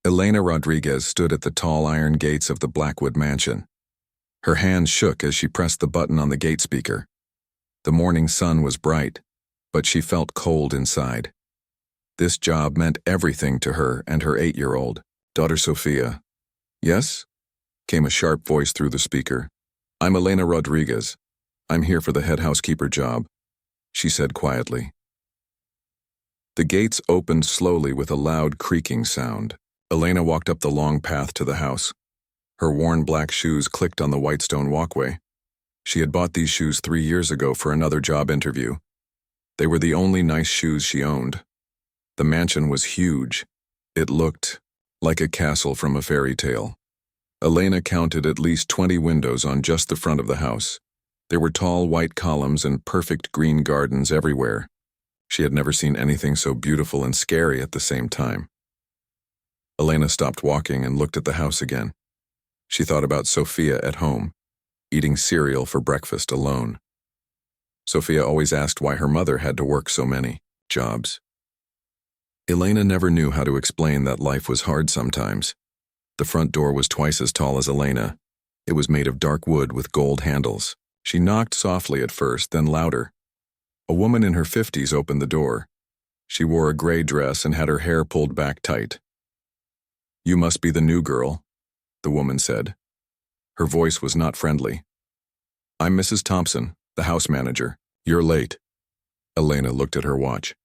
Elena Rodriguez stood at the tall iron gates of the Blackwood mansion. Her hands shook as she pressed the button on the gate speaker. The morning sun was bright, but she felt cold inside. This job meant everything to her and her 8-year-old daughter Sophia. "Yes?" came a sharp voice through the speaker. "I'm Elena Rodriguez. I'm here for the head housekeeper job," she said quietly. The gates opened slowly with a loud creaking sound. Elena walked up the long path to the house. Her worn black shoes clicked on the white stone walkway. She had bought these shoes 3 years ago for another job interview. They were the only nice shoes she owned. The mansion was huge. It looked like a castle from a fairy tale. Elena counted at least 20 windows on just the front of the house. There were tall white columns and perfect green gardens everywhere. She had never seen anything so beautiful and scary at the same time. Elena stopped walking and looked at the house again. She thought about Sophia at home, eating cereal for breakfast alone. Sophia always asked why her mother had to work so many jobs. Elena never knew how to explain that life was hard sometimes. The front door was twice as tall as Elena. It was made of dark wood with gold handles. She knocked softly at first, then louder. A woman in her 50s opened the door. She wore a gray dress and had her hair pulled back tight. "You must be the new girl," the woman said. Her voice was not friendly. "I'm Mrs. Thompson, the house manager. You're late." Elena looked at her watch.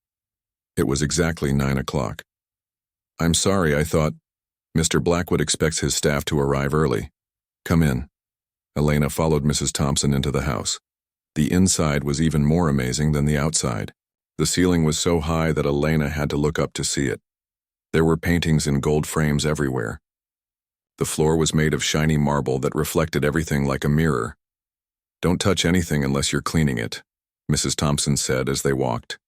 It was exactly 9 o'clock. "I'm sorry, I thought Mr. Blackwood expects his staff to arrive early. Come in." Elena followed Mrs. Thompson into the house. The inside was even more amazing than the outside. The ceiling was so high that Elena had to look up to see it. There were paintings in gold frames everywhere. The floor was made of shiny marble that reflected everything like a mirror. "Don't touch anything unless you're cleaning it," Mrs. Thompson said as they walked.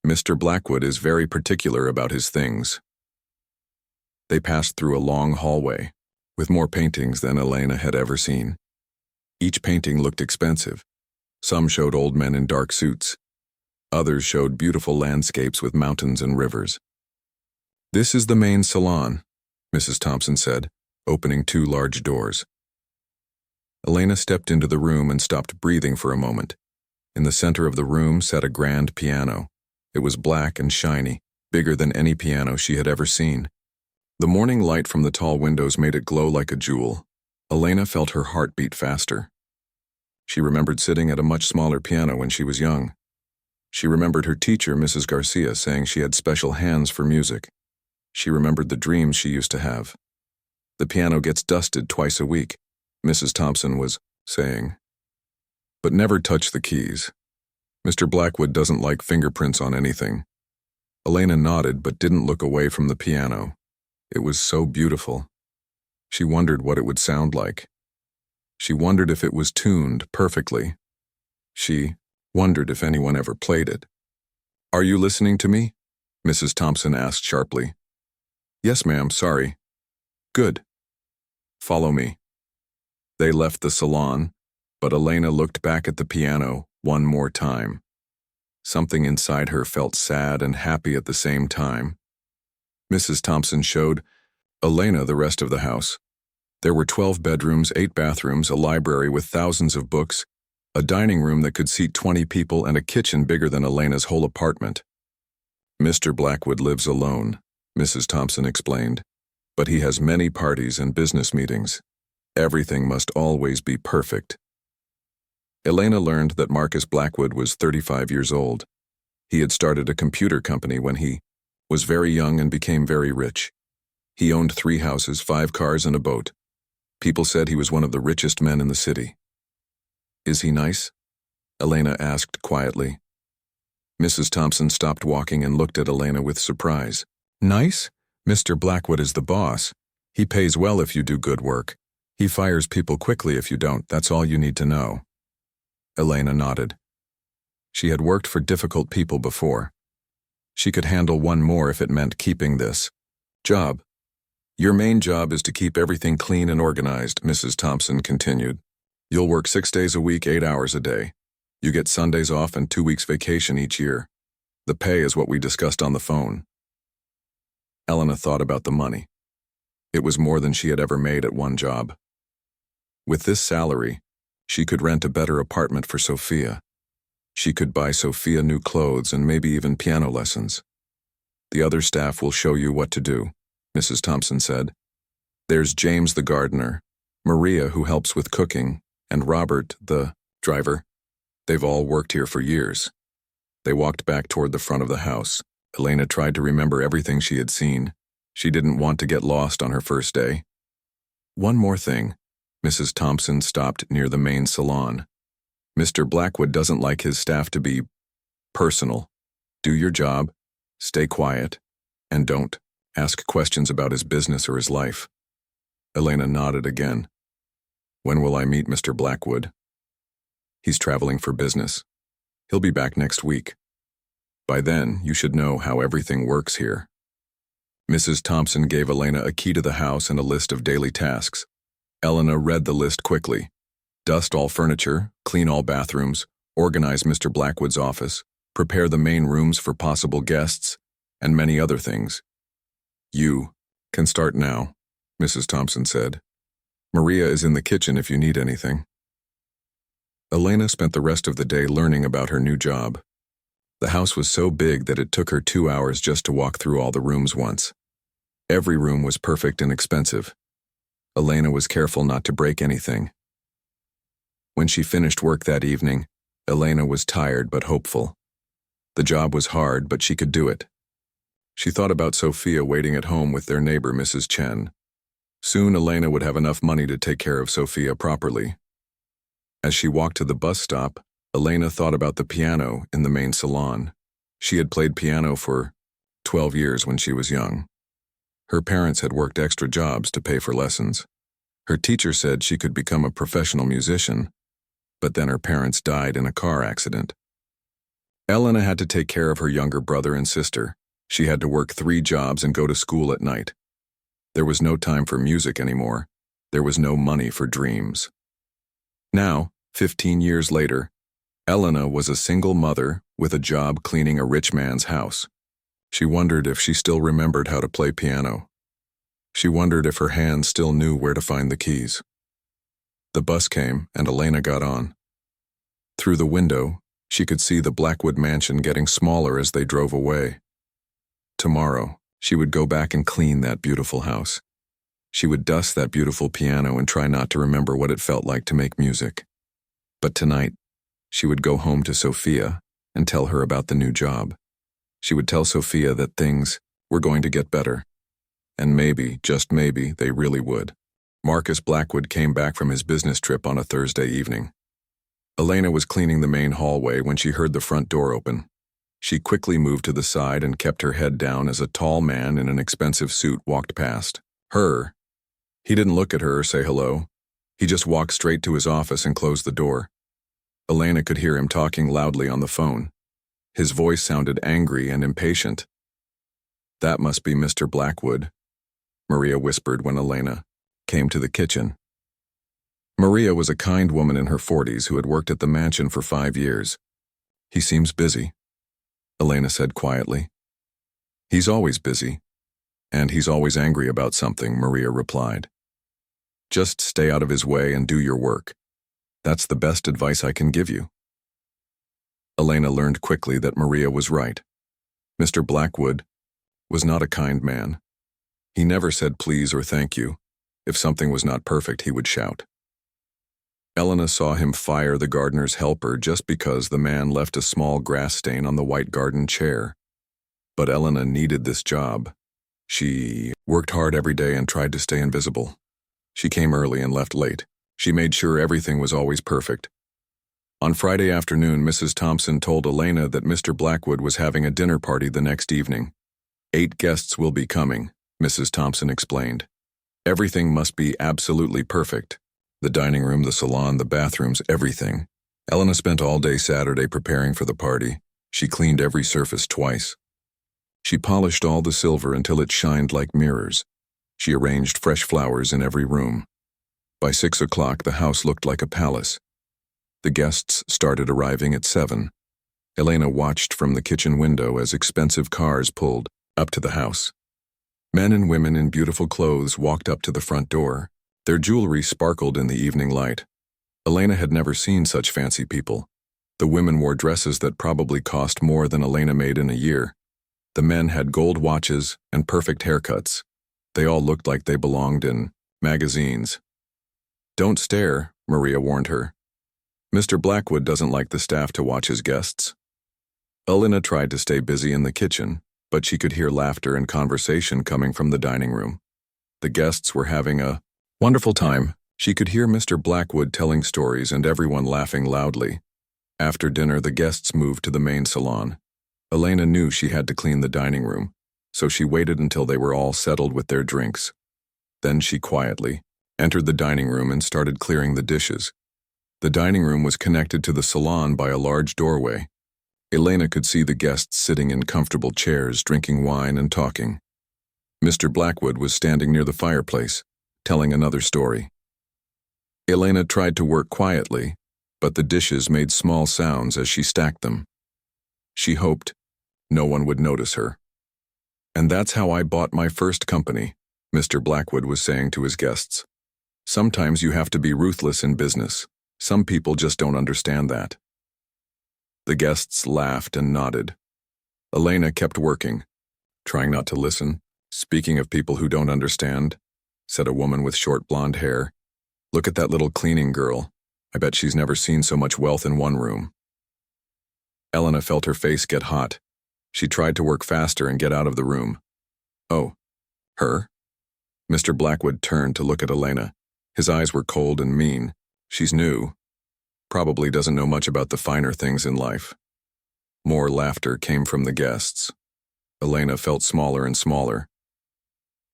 "Mr. Blackwood is very particular about his things." They passed through a long hallway, with more paintings than Elena had ever seen. Each painting looked expensive. Some showed old men in dark suits. Others showed beautiful landscapes with mountains and rivers. "This is the main salon," Mrs. Thompson said, opening 2 large doors. Elena stepped into the room and stopped breathing for a moment. In the center of the room sat a grand piano. It was black and shiny, bigger than any piano she had ever seen. The morning light from the tall windows made it glow like a jewel. Elena felt her heart beat faster. She remembered sitting at a much smaller piano when she was young. She remembered her teacher, Mrs. Garcia, saying she had special hands for music. She remembered the dreams she used to have. "The piano gets dusted twice a week," Mrs. Thompson was saying. "But never touch the keys. Mr. Blackwood doesn't like fingerprints on anything." Elena nodded but didn't look away from the piano. It was so beautiful. She wondered what it would sound like. She wondered if it was tuned perfectly. She wondered if anyone ever played it. "Are you listening to me?" Mrs. Thompson asked sharply. "Yes, ma'am, sorry." "Good. Follow me." They left the salon, but Elena looked back at the piano one more time. Something inside her felt sad and happy at the same time. Mrs. Thompson showed Elena the rest of the house. There were 12 bedrooms, 8 bathrooms, a library with thousands of books, a dining room that could seat 20 people, and a kitchen bigger than Elena's whole apartment. "Mr. Blackwood lives alone," Mrs. Thompson explained, "but he has many parties and business meetings. Everything must always be perfect." Elena learned that Marcus Blackwood was 35 years old. He had started a computer company when he was very young and became very rich. He owned 3 houses, 5 cars, and a boat. People said he was one of the richest men in the city. "Is he nice?" Elena asked quietly. Mrs. Thompson stopped walking and looked at Elena with surprise. "Nice? Mr. Blackwood is the boss. He pays well if you do good work. He fires people quickly if you don't. That's all you need to know." Elena nodded. She had worked for difficult people before. She could handle one more if it meant keeping this job. "Your main job is to keep everything clean and organized," Mrs. Thompson continued. "You'll work 6 days a week, 8 hours a day. You get Sundays off and 2 weeks vacation each year. The pay is what we discussed on the phone." Elena thought about the money. It was more than she had ever made at one job. With this salary, she could rent a better apartment for Sophia. She could buy Sophia new clothes and maybe even piano lessons. The other staff will show you what to do, Mrs. Thompson said. There's James the gardener, Maria who helps with cooking, and Robert, the driver. They've all worked here for years. They walked back toward the front of the house. Elena tried to remember everything she had seen. She didn't want to get lost on her first day. One more thing. Mrs. Thompson stopped near the main salon. Mr. Blackwood doesn't like his staff to be personal. Do your job, stay quiet, and don't ask questions about his business or his life. Elena nodded again. When will I meet Mr. Blackwood? He's traveling for business. He'll be back next week. By then, you should know how everything works here. Mrs. Thompson gave Elena a key to the house and a list of daily tasks. Elena read the list quickly. Dust all furniture, clean all bathrooms, organize Mr. Blackwood's office, prepare the main rooms for possible guests, and many other things. You can start now, Mrs. Thompson said. Maria is in the kitchen if you need anything. Elena spent the rest of the day learning about her new job. The house was so big that it took her 2 hours just to walk through all the rooms once. Every room was perfect and expensive. Elena was careful not to break anything. When she finished work that evening, Elena was tired but hopeful. The job was hard, but she could do it. She thought about Sophia waiting at home with their neighbor, Mrs. Chen. Soon Elena would have enough money to take care of Sophia properly. As she walked to the bus stop, Elena thought about the piano in the main salon. She had played piano for 12 years when she was young. Her parents had worked extra jobs to pay for lessons. Her teacher said she could become a professional musician, but then her parents died in a car accident. Elena had to take care of her younger brother and sister. She had to work 3 jobs and go to school at night. There was no time for music anymore. There was no money for dreams. Now, 15 years later, Elena was a single mother with a job cleaning a rich man's house. She wondered if she still remembered how to play piano. She wondered if her hands still knew where to find the keys. The bus came and Elena got on. Through the window, she could see the Blackwood mansion getting smaller as they drove away. Tomorrow, she would go back and clean that beautiful house. She would dust that beautiful piano and try not to remember what it felt like to make music. But tonight, she would go home to Sophia and tell her about the new job. She would tell Sophia that things were going to get better. And maybe, just maybe, they really would. Marcus Blackwood came back from his business trip on a Thursday evening. Elena was cleaning the main hallway when she heard the front door open. She quickly moved to the side and kept her head down as a tall man in an expensive suit walked past her. He didn't look at her or say hello. He just walked straight to his office and closed the door. Elena could hear him talking loudly on the phone. His voice sounded angry and impatient. That must be Mr. Blackwood, Maria whispered when Elena came to the kitchen. Maria was a kind woman in her 40s who had worked at the mansion for 5 years. He seems busy, Elena said quietly. He's always busy, and he's always angry about something, Maria replied. Just stay out of his way and do your work. That's the best advice I can give you. Elena learned quickly that Maria was right. Mr. Blackwood was not a kind man. He never said please or thank you. If something was not perfect, he would shout. Elena saw him fire the gardener's helper just because the man left a small grass stain on the white garden chair. But Elena needed this job. She worked hard every day and tried to stay invisible. She came early and left late. She made sure everything was always perfect. On Friday afternoon, Mrs. Thompson told Elena that Mr. Blackwood was having a dinner party the next evening. 8 guests will be coming, Mrs. Thompson explained. Everything must be absolutely perfect. The dining room, the salon, the bathrooms, everything. Elena spent all day Saturday preparing for the party. She cleaned every surface twice. She polished all the silver until it shined like mirrors. She arranged fresh flowers in every room. By 6 o'clock, the house looked like a palace. The guests started arriving at 7. Elena watched from the kitchen window as expensive cars pulled up to the house. Men and women in beautiful clothes walked up to the front door. Their jewelry sparkled in the evening light. Elena had never seen such fancy people. The women wore dresses that probably cost more than Elena made in a year. The men had gold watches and perfect haircuts. They all looked like they belonged in magazines. "Don't stare," Maria warned her. "Mr. Blackwood doesn't like the staff to watch his guests." Elena tried to stay busy in the kitchen, but she could hear laughter and conversation coming from the dining room. The guests were having a wonderful time. She could hear Mr. Blackwood telling stories and everyone laughing loudly. After dinner, the guests moved to the main salon. Elena knew she had to clean the dining room, so she waited until they were all settled with their drinks. Then she quietly entered the dining room and started clearing the dishes. The dining room was connected to the salon by a large doorway. Elena could see the guests sitting in comfortable chairs, drinking wine and talking. Mr. Blackwood was standing near the fireplace, telling another story. Elena tried to work quietly, but the dishes made small sounds as she stacked them. She hoped no one would notice her. "And that's how I bought my first company," Mr. Blackwood was saying to his guests. "Sometimes you have to be ruthless in business. Some people just don't understand that." The guests laughed and nodded. Elena kept working, trying not to listen. "Speaking of people who don't understand," said a woman with short blonde hair, "look at that little cleaning girl. I bet she's never seen so much wealth in one room." Elena felt her face get hot. She tried to work faster and get out of the room. "Oh, her?" Mr. Blackwood turned to look at Elena. His eyes were cold and mean. "She's new. Probably doesn't know much about the finer things in life." More laughter came from the guests. Elena felt smaller and smaller.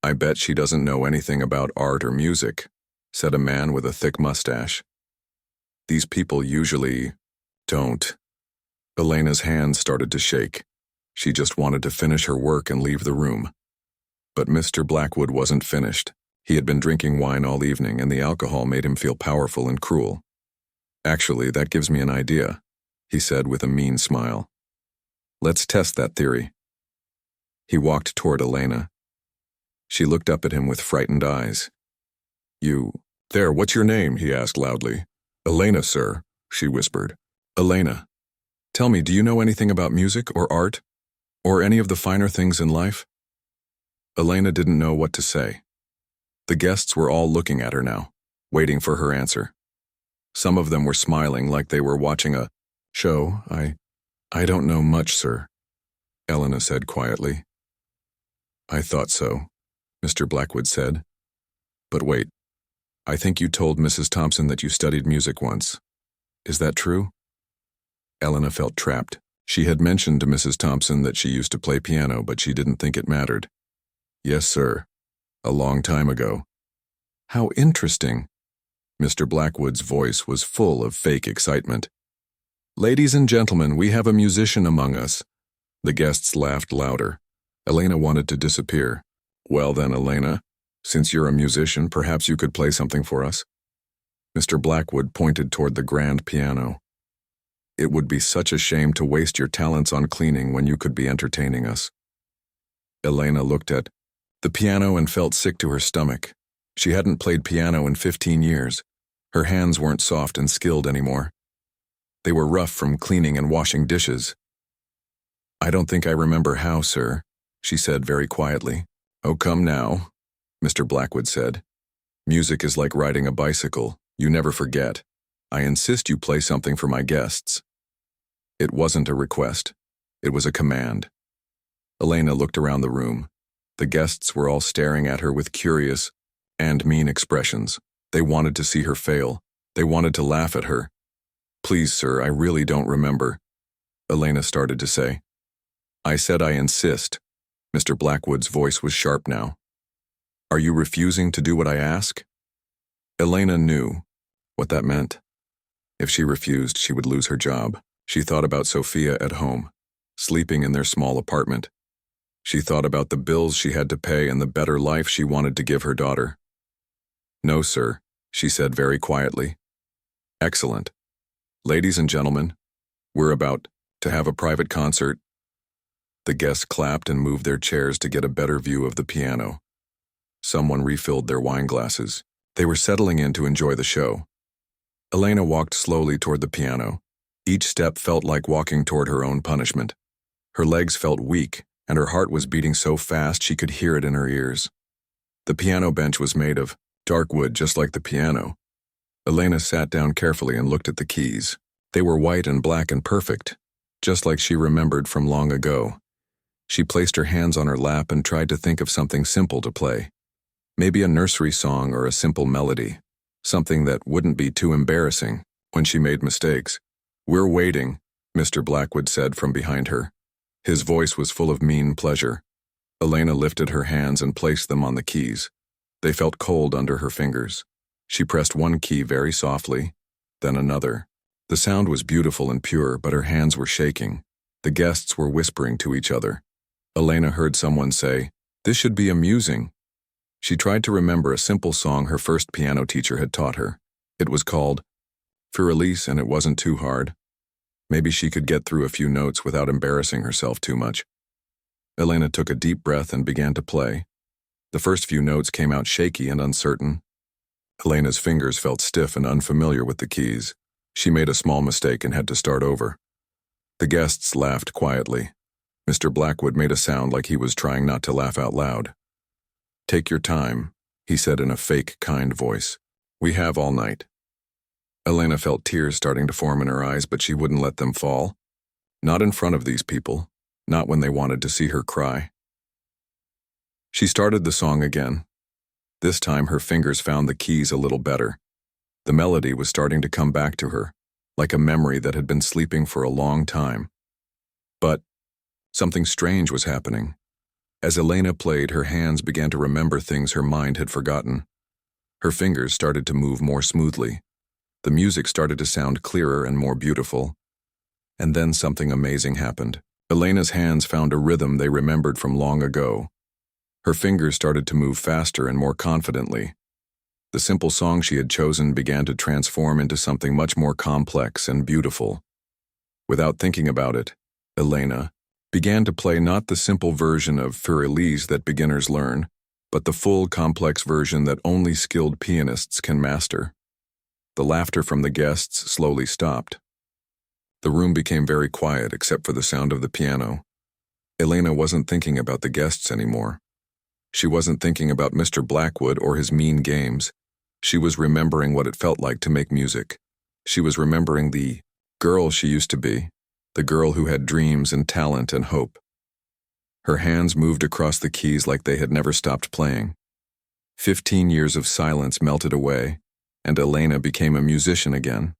"I bet she doesn't know anything about art or music," said a man with a thick mustache. "These people usually don't." Elena's hands started to shake. She just wanted to finish her work and leave the room. But Mr. Blackwood wasn't finished. He had been drinking wine all evening, and the alcohol made him feel powerful and cruel. "Actually, that gives me an idea," he said with a mean smile. "Let's test that theory." He walked toward Elena. She looked up at him with frightened eyes. There, what's your name?" he asked loudly. "Elena, sir," she whispered. "Elena. Tell me, do you know anything about music or art? Or any of the finer things in life?" Elena didn't know what to say. The guests were all looking at her now, waiting for her answer. Some of them were smiling like they were watching a show. I don't know much, sir," Elena said quietly. "I thought so," Mr. Blackwood said. "But wait, I think you told Mrs. Thompson that you studied music once. Is that true?" Elena felt trapped. She had mentioned to Mrs. Thompson that she used to play piano, but she didn't think it mattered. "Yes, sir. A long time ago." "How interesting." Mr. Blackwood's voice was full of fake excitement. "Ladies and gentlemen, we have a musician among us." The guests laughed louder. Elena wanted to disappear. "Well then, Elena, since you're a musician, perhaps you could play something for us?" Mr. Blackwood pointed toward the grand piano. "It would be such a shame to waste your talents on cleaning when you could be entertaining us." Elena looked at the piano and felt sick to her stomach. She hadn't played piano in 15 years. Her hands weren't soft and skilled anymore. They were rough from cleaning and washing dishes. "I don't think I remember how, sir," she said very quietly. "Oh, come now," Mr. Blackwood said. "Music is like riding a bicycle. You never forget. I insist you play something for my guests." It wasn't a request. It was a command. Elena looked around the room. The guests were all staring at her with curious and mean expressions. They wanted to see her fail. They wanted to laugh at her. "Please, sir, I really don't remember," Elena started to say. "I said I insist." Mr. Blackwood's voice was sharp now. "Are you refusing to do what I ask?" Elena knew what that meant. If she refused, she would lose her job. She thought about Sophia at home, sleeping in their small apartment. She thought about the bills she had to pay and the better life she wanted to give her daughter. "No, sir," she said very quietly. "Excellent. Ladies and gentlemen, we're about to have a private concert." The guests clapped and moved their chairs to get a better view of the piano. Someone refilled their wine glasses. They were settling in to enjoy the show. Elena walked slowly toward the piano. Each step felt like walking toward her own punishment. Her legs felt weak, and her heart was beating so fast she could hear it in her ears. The piano bench was made of dark wood just like the piano. Elena sat down carefully and looked at the keys. They were white and black and perfect, just like she remembered from long ago. She placed her hands on her lap and tried to think of something simple to play. Maybe a nursery song or a simple melody. Something that wouldn't be too embarrassing when she made mistakes. "We're waiting," Mr. Blackwood said from behind her. His voice was full of mean pleasure. Elena lifted her hands and placed them on the keys. They felt cold under her fingers. She pressed one key very softly, then another. The sound was beautiful and pure, but her hands were shaking. The guests were whispering to each other. Elena heard someone say, "This should be amusing." She tried to remember a simple song her first piano teacher had taught her. It was called Humiliate, and it wasn't too hard. Maybe she could get through a few notes without embarrassing herself too much. Elena took a deep breath and began to play. The first few notes came out shaky and uncertain. Elena's fingers felt stiff and unfamiliar with the keys. She made a small mistake and had to start over. The guests laughed quietly. Mr. Blackwood made a sound like he was trying not to laugh out loud. "Take your time," he said in a fake, kind voice. "We have all night." Elena felt tears starting to form in her eyes, but she wouldn't let them fall. Not in front of these people, not when they wanted to see her cry. She started the song again. This time her fingers found the keys a little better. The melody was starting to come back to her, like a memory that had been sleeping for a long time. But something strange was happening. As Elena played, her hands began to remember things her mind had forgotten. Her fingers started to move more smoothly. The music started to sound clearer and more beautiful. And then something amazing happened. Elena's hands found a rhythm they remembered from long ago. Her fingers started to move faster and more confidently. The simple song she had chosen began to transform into something much more complex and beautiful. Without thinking about it, Elena began to play not the simple version of Humiliate that beginners learn, but the full, complex version that only skilled pianists can master. The laughter from the guests slowly stopped. The room became very quiet except for the sound of the piano. Elena wasn't thinking about the guests anymore. She wasn't thinking about Mr. Blackwood or his mean games. She was remembering what it felt like to make music. She was remembering the girl she used to be. The girl who had dreams and talent and hope. Her hands moved across the keys like they had never stopped playing. 15 years of silence melted away, and Elena became a musician again.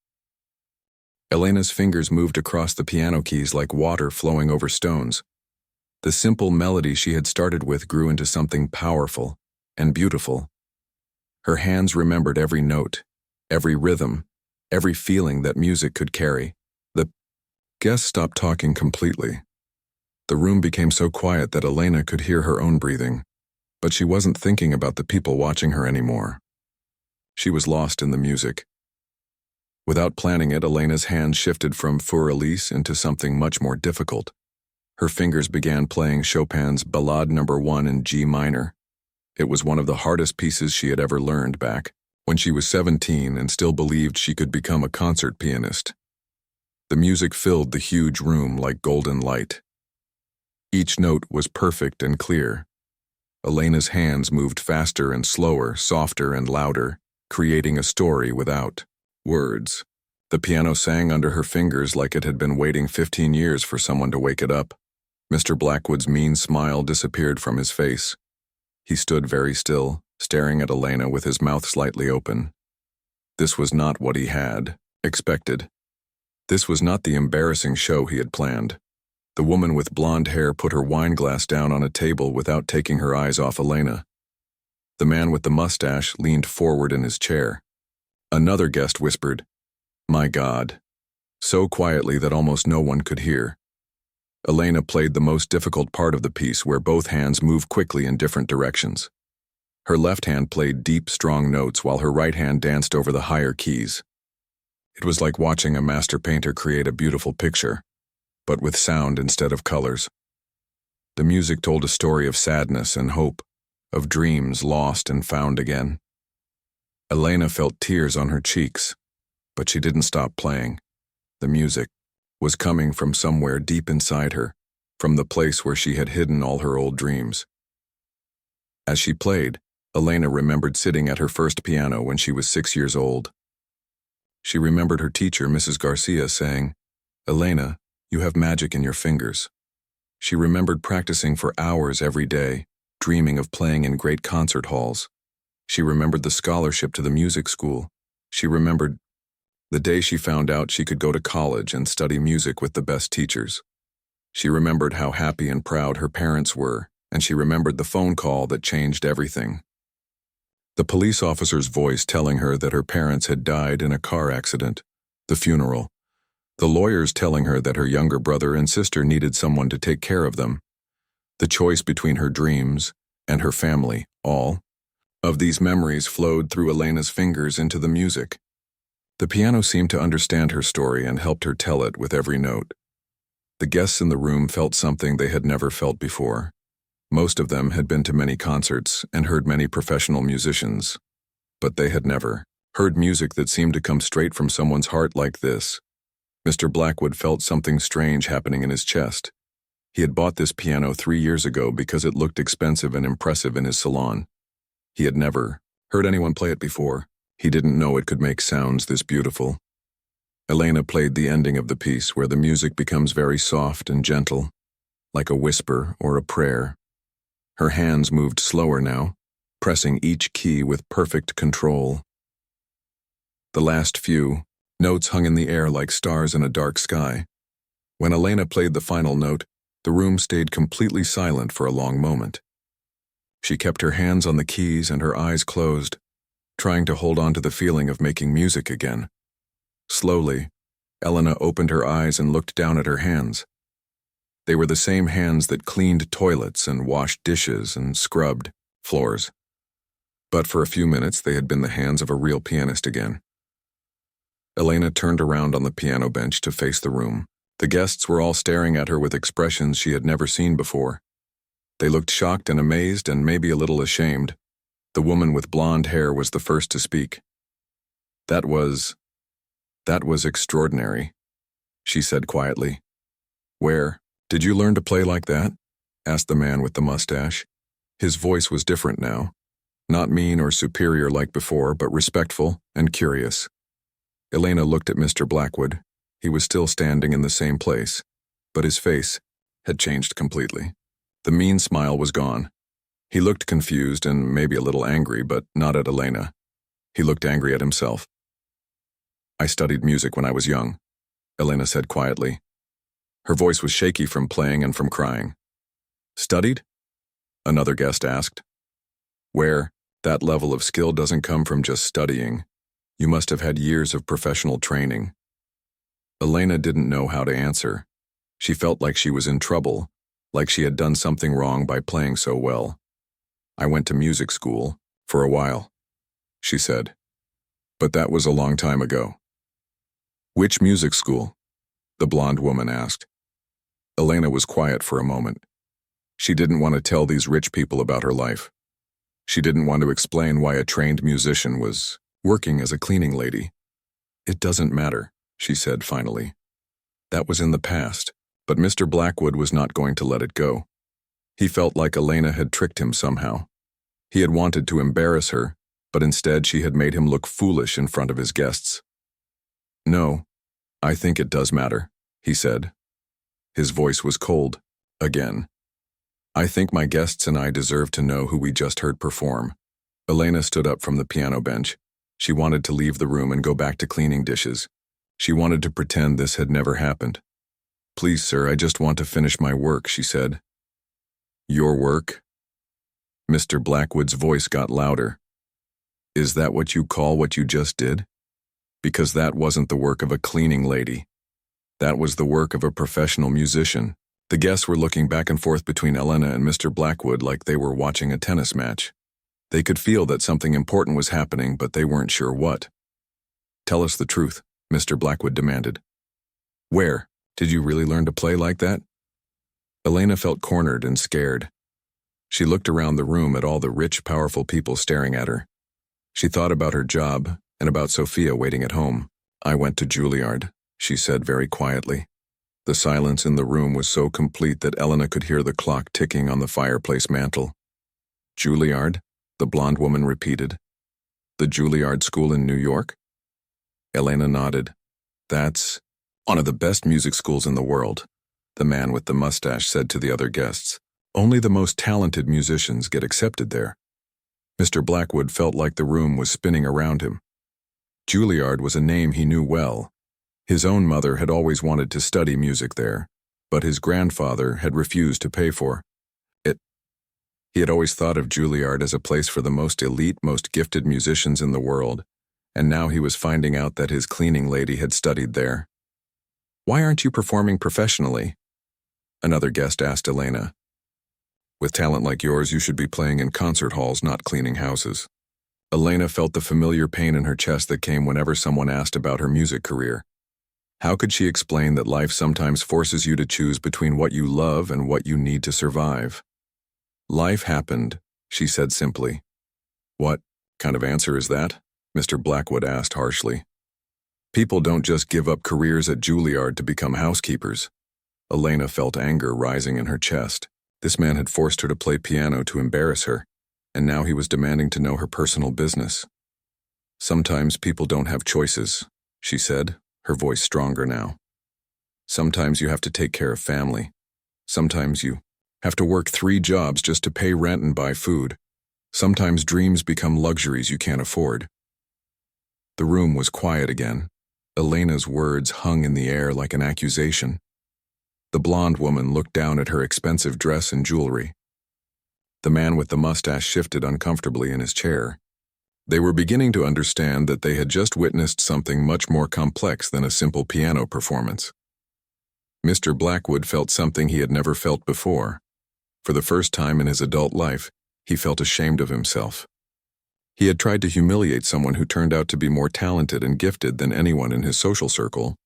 Elena's fingers moved across the piano keys like water flowing over stones. The simple melody she had started with grew into something powerful and beautiful. Her hands remembered every note, every rhythm, every feeling that music could carry. The guests stopped talking completely. The room became so quiet that Elena could hear her own breathing, but she wasn't thinking about the people watching her anymore. She was lost in the music. Without planning it, Elena's hands shifted from Humiliate into something much more difficult. Her fingers began playing Chopin's Ballade No. 1 in G minor. It was one of the hardest pieces she had ever learned back when she was 17 and still believed she could become a concert pianist. The music filled the huge room like golden light. Each note was perfect and clear. Elena's hands moved faster and slower, softer and louder, creating a story without words. The piano sang under her fingers like it had been waiting 15 years for someone to wake it up. Mr. Blackwood's mean smile disappeared from his face. He stood very still, staring at Elena with his mouth slightly open. This was not what he had expected. This was not the embarrassing show he had planned. The woman with blonde hair put her wine glass down on a table without taking her eyes off Elena. The man with the mustache leaned forward in his chair. Another guest whispered, "My God," so quietly that almost no one could hear. Elena played the most difficult part of the piece, where both hands moved quickly in different directions. Her left hand played deep, strong notes while her right hand danced over the higher keys. It was like watching a master painter create a beautiful picture, but with sound instead of colors. The music told a story of sadness and hope, of dreams lost and found again. Elena felt tears on her cheeks, but she didn't stop playing. The music was coming from somewhere deep inside her, from the place where she had hidden all her old dreams. As she played, Elena remembered sitting at her first piano when she was 6 years old. She remembered her teacher, Mrs. Garcia, saying, "Elena, you have magic in your fingers." She remembered practicing for hours every day, dreaming of playing in great concert halls. She remembered the scholarship to the music school. She remembered the day she found out she could go to college and study music with the best teachers. She remembered how happy and proud her parents were, and she remembered the phone call that changed everything. The police officer's voice telling her that her parents had died in a car accident, the funeral. The lawyers telling her that her younger brother and sister needed someone to take care of them. The choice between her dreams and her family, all of these memories flowed through Elena's fingers into the music. The piano seemed to understand her story and helped her tell it with every note. The guests in the room felt something they had never felt before. Most of them had been to many concerts and heard many professional musicians, but they had never heard music that seemed to come straight from someone's heart like this. Mr. Blackwood felt something strange happening in his chest. He had bought this piano 3 years ago because it looked expensive and impressive in his salon. He had never heard anyone play it before. He didn't know it could make sounds this beautiful. Elena played the ending of the piece where the music becomes very soft and gentle, like a whisper or a prayer. Her hands moved slower now, pressing each key with perfect control. The last few notes hung in the air like stars in a dark sky. When Elena played the final note, the room stayed completely silent for a long moment. She kept her hands on the keys and her eyes closed, trying to hold on to the feeling of making music again. Slowly, Elena opened her eyes and looked down at her hands. They were the same hands that cleaned toilets and washed dishes and scrubbed floors. But for a few minutes, they had been the hands of a real pianist again. Elena turned around on the piano bench to face the room. The guests were all staring at her with expressions she had never seen before. They looked shocked and amazed and maybe a little ashamed. The woman with blonde hair was the first to speak. That was extraordinary," she said quietly. "Where did you learn to play like that?" asked the man with the mustache. His voice was different now, not mean or superior like before, but respectful and curious. Elena looked at Mr. Blackwood. He was still standing in the same place, but his face had changed completely. The mean smile was gone. He looked confused and maybe a little angry, but not at Elena. He looked angry at himself. "I studied music when I was young," Elena said quietly. Her voice was shaky from playing and from crying. "Studied?" another guest asked. "Where that level of skill doesn't come from just studying. You must have had years of professional training." Elena didn't know how to answer. She felt like she was in trouble, like she had done something wrong by playing so well. "I went to music school, for a while," she said. "But that was a long time ago." "Which music school?" the blonde woman asked. Elena was quiet for a moment. She didn't want to tell these rich people about her life. She didn't want to explain why a trained musician was working as a cleaning lady. "It doesn't matter," she said finally. That was in the past, but Mr. Blackwood was not going to let it go. He felt like Elena had tricked him somehow. He had wanted to embarrass her, but instead she had made him look foolish in front of his guests. "No, I think it does matter," he said. His voice was cold, again. "I think my guests and I deserve to know who we just heard perform." Elena stood up from the piano bench. She wanted to leave the room and go back to cleaning dishes. She wanted to pretend this had never happened. "Please, sir, I just want to finish my work," she said. "Your work?" Mr. Blackwood's voice got louder. "Is that what you call what you just did? Because that wasn't the work of a cleaning lady. That was the work of a professional musician." The guests were looking back and forth between Elena and Mr. Blackwood like they were watching a tennis match. They could feel that something important was happening, but they weren't sure what. "Tell us the truth," Mr. Blackwood demanded. "Where did you really learn to play like that?" Elena felt cornered and scared. She looked around the room at all the rich, powerful people staring at her. She thought about her job and about Sophia waiting at home. "I went to Juilliard," she said very quietly. The silence in the room was so complete that Elena could hear the clock ticking on the fireplace mantel. "Juilliard?" the blonde woman repeated. "The Juilliard School in New York?" Elena nodded. "That's one of the best music schools in the world," the man with the mustache said to the other guests. "Only the most talented musicians get accepted there." Mr. Blackwood felt like the room was spinning around him. Juilliard was a name he knew well. His own mother had always wanted to study music there, but his grandfather had refused to pay for it. He had always thought of Juilliard as a place for the most elite, most gifted musicians in the world, and now he was finding out that his cleaning lady had studied there. "Why aren't you performing professionally?" another guest asked Elena. "With talent like yours, you should be playing in concert halls, not cleaning houses." Elena felt the familiar pain in her chest that came whenever someone asked about her music career. How could she explain that life sometimes forces you to choose between what you love and what you need to survive? "Life happened," she said simply. "What kind of answer is that?" Mr. Blackwood asked harshly. "People don't just give up careers at Juilliard to become housekeepers." Elena felt anger rising in her chest. This man had forced her to play piano to embarrass her, and now he was demanding to know her personal business. "Sometimes people don't have choices," she said, her voice stronger now. "Sometimes you have to take care of family. Sometimes you have to work 3 jobs just to pay rent and buy food. Sometimes dreams become luxuries you can't afford." The room was quiet again. Elena's words hung in the air like an accusation. The blonde woman looked down at her expensive dress and jewelry. The man with the mustache shifted uncomfortably in his chair. They were beginning to understand that they had just witnessed something much more complex than a simple piano performance. Mr. Blackwood felt something he had never felt before. For the first time in his adult life, he felt ashamed of himself. He had tried to humiliate someone who turned out to be more talented and gifted than anyone in his social circle,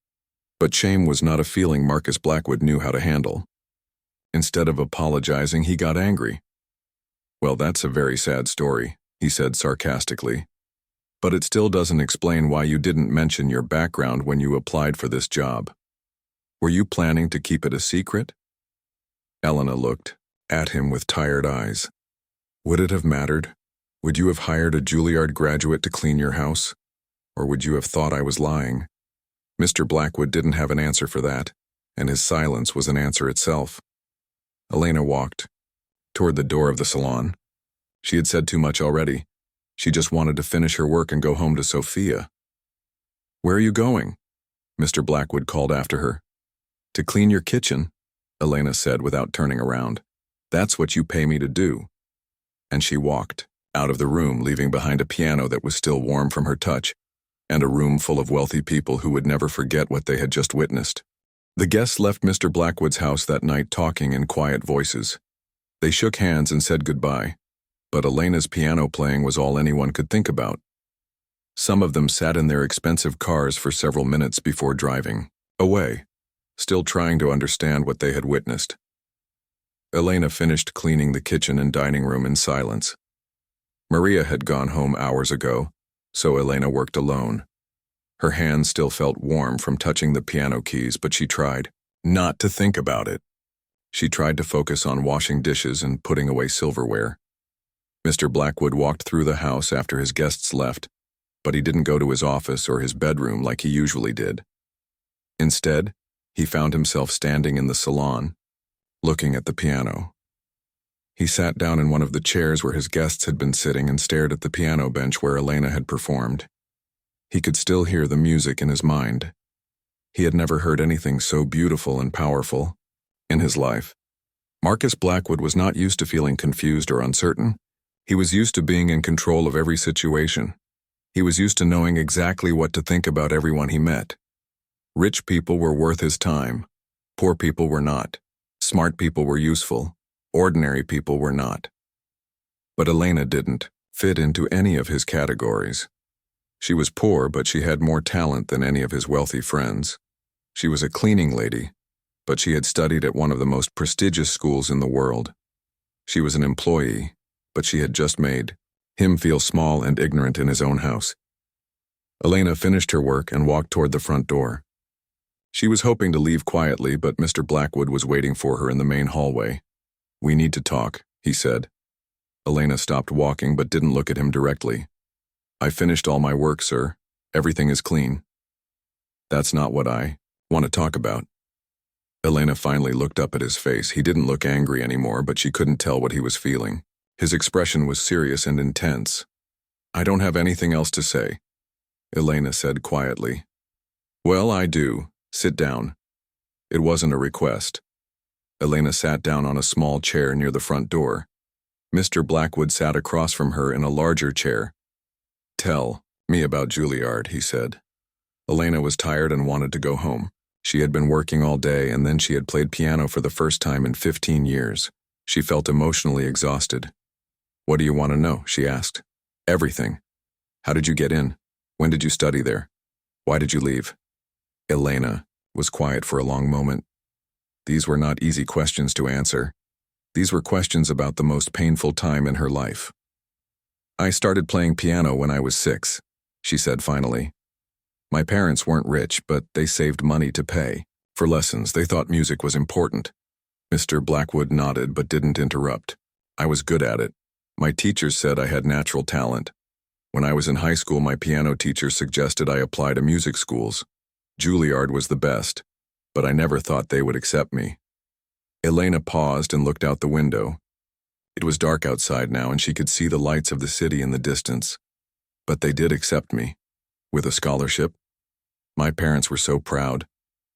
but shame was not a feeling Marcus Blackwood knew how to handle. Instead of apologizing, he got angry. "Well, that's a very sad story," he said sarcastically. "But it still doesn't explain why you didn't mention your background when you applied for this job. Were you planning to keep it a secret?" Elena looked at him with tired eyes. "Would it have mattered? Would you have hired a Juilliard graduate to clean your house? Or would you have thought I was lying?" Mr. Blackwood didn't have an answer for that, and his silence was an answer itself. Elena walked toward the door of the salon. She had said too much already. She just wanted to finish her work and go home to Sophia. "Where are you going?" Mr. Blackwood called after her. "To clean your kitchen," Elena said without turning around. "That's what you pay me to do." And she walked out of the room, leaving behind a piano that was still warm from her touch, and a room full of wealthy people who would never forget what they had just witnessed. The guests left Mr. Blackwood's house that night talking in quiet voices. They shook hands and said goodbye, but Elena's piano playing was all anyone could think about. Some of them sat in their expensive cars for several minutes before driving away, still trying to understand what they had witnessed. Elena finished cleaning the kitchen and dining room in silence. Maria had gone home hours ago, so Elena worked alone. Her hands still felt warm from touching the piano keys, but she tried not to think about it. She tried to focus on washing dishes and putting away silverware. Mr. Blackwood walked through the house after his guests left, but he didn't go to his office or his bedroom like he usually did. Instead, he found himself standing in the salon, looking at the piano. He sat down in one of the chairs where his guests had been sitting and stared at the piano bench where Elena had performed. He could still hear the music in his mind. He had never heard anything so beautiful and powerful in his life. Marcus Blackwood was not used to feeling confused or uncertain. He was used to being in control of every situation. He was used to knowing exactly what to think about everyone he met. Rich people were worth his time. Poor people were not. Smart people were useful. Ordinary people were not. But Elena didn't fit into any of his categories. She was poor, but she had more talent than any of his wealthy friends. She was a cleaning lady, but she had studied at one of the most prestigious schools in the world. She was an employee, but she had just made him feel small and ignorant in his own house. Elena finished her work and walked toward the front door. She was hoping to leave quietly, but Mr. Blackwood was waiting for her in the main hallway. "We need to talk," he said. Elena stopped walking but didn't look at him directly. "I finished all my work, sir. Everything is clean." "That's not what I want to talk about." Elena finally looked up at his face. He didn't look angry anymore, but she couldn't tell what he was feeling. His expression was serious and intense. "I don't have anything else to say," Elena said quietly. "Well, I do. Sit down." It wasn't a request. Elena sat down on a small chair near the front door. Mr. Blackwood sat across from her in a larger chair. "Tell me about Juilliard," he said. Elena was tired and wanted to go home. She had been working all day, and then she had played piano for the first time in 15 years. She felt emotionally exhausted. "What do you want to know?" she asked. "Everything. How did you get in? When did you study there? Why did you leave?" Elena was quiet for a long moment. These were not easy questions to answer. These were questions about the most painful time in her life. "I started playing piano when I was 6, she said finally. "My parents weren't rich, but they saved money to pay for lessons. They thought music was important." Mr. Blackwood nodded but didn't interrupt. "I was good at it. My teachers said I had natural talent. When I was in high school, my piano teacher suggested I apply to music schools. Juilliard was the best, but I never thought they would accept me." Elena paused and looked out the window. It was dark outside now, and she could see the lights of the city in the distance. "But they did accept me. With a scholarship. My parents were so proud.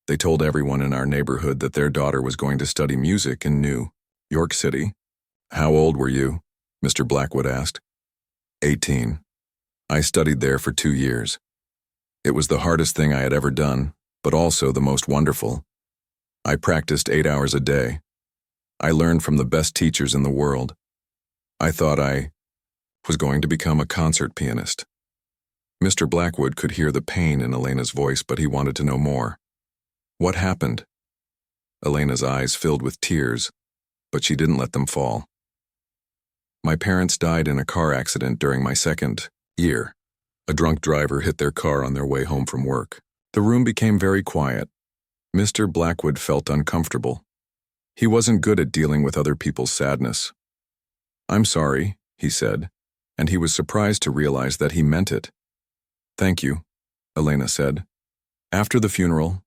They told everyone in our neighborhood that their daughter was going to study music in New York City." "How old were you?" Mr. Blackwood asked. 18. I studied there for 2 years. It was the hardest thing I had ever done, but also the most wonderful. I practiced 8 hours a day. I learned from the best teachers in the world. I thought I was going to become a concert pianist. Mr. Blackwood could hear the pain in Elena's voice, but he wanted to know more. "What happened?" Elena's eyes filled with tears, but she didn't let them fall. "My parents died in a car accident during my 2nd year. A drunk driver hit their car on their way home from work." The room became very quiet. Mr. Blackwood felt uncomfortable. He wasn't good at dealing with other people's sadness. "I'm sorry," he said, and he was surprised to realize that he meant it. "Thank you," Elena said. "After the funeral,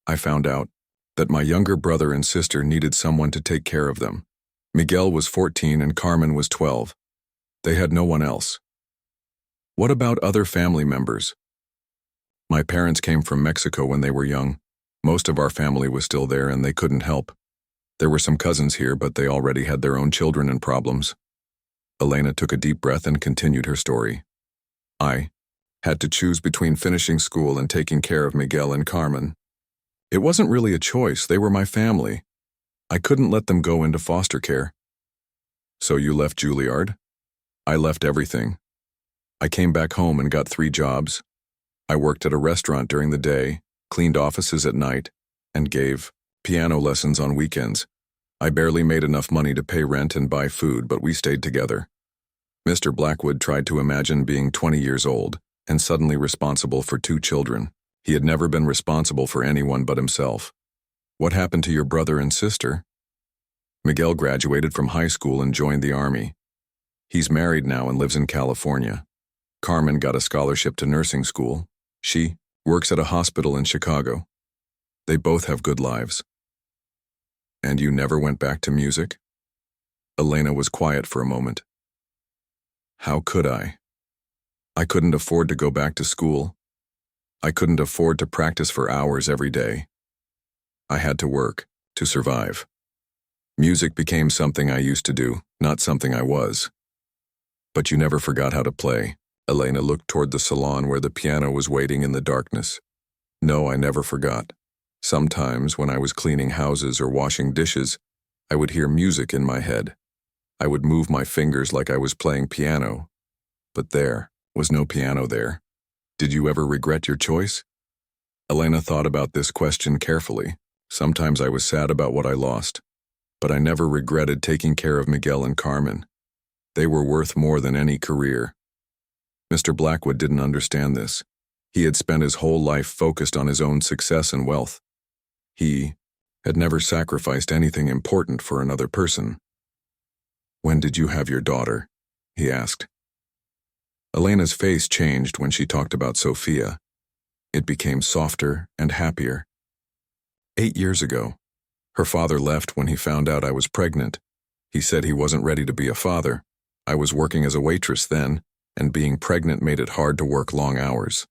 I found out that my younger brother and sister needed someone to take care of them. Miguel was 14 and Carmen was 12. They had no one else." "What about other family members?" "My parents came from Mexico when they were young. Most of our family was still there and they couldn't help. There were some cousins here, but they already had their own children and problems." Elena took a deep breath and continued her story. "I had to choose between finishing school and taking care of Miguel and Carmen. It wasn't really a choice. They were my family. I couldn't let them go into foster care." "So you left Juilliard?" "I left everything. I came back home and got 3 jobs. I worked at a restaurant during the day, cleaned offices at night, and gave piano lessons on weekends. I barely made enough money to pay rent and buy food, but we stayed together." Mr. Blackwood tried to imagine being 20 years old and suddenly responsible for 2 children. He had never been responsible for anyone but himself. "What happened to your brother and sister?" "Miguel graduated from high school and joined the army. He's married now and lives in California. Carmen got a scholarship to nursing school. She works at a hospital in Chicago. They both have good lives." "And you never went back to music?" Elena was quiet for a moment. "How could I? I couldn't afford to go back to school. I couldn't afford to practice for hours every day. I had to work to survive. Music became something I used to do, not something I was." "But you never forgot how to play." Elena looked toward the salon where the piano was waiting in the darkness. "No, I never forgot. Sometimes when I was cleaning houses or washing dishes, I would hear music in my head. I would move my fingers like I was playing piano. But there was no piano there. Did you ever regret your choice?" Elena thought about this question carefully. Sometimes I was sad about what I lost, but I never regretted taking care of Miguel and Carmen. They were worth more than any career. Mr. Blackwood didn't understand this. He had spent his whole life focused on his own success and wealth. He had never sacrificed anything important for another person. "When did you have your daughter?" he asked. Elena's face changed when she talked about Sophia. It became softer and happier. 8 years ago. Her father left when he found out I was pregnant. He said he wasn't ready to be a father. I was working as a waitress then, and being pregnant made it hard to work long hours.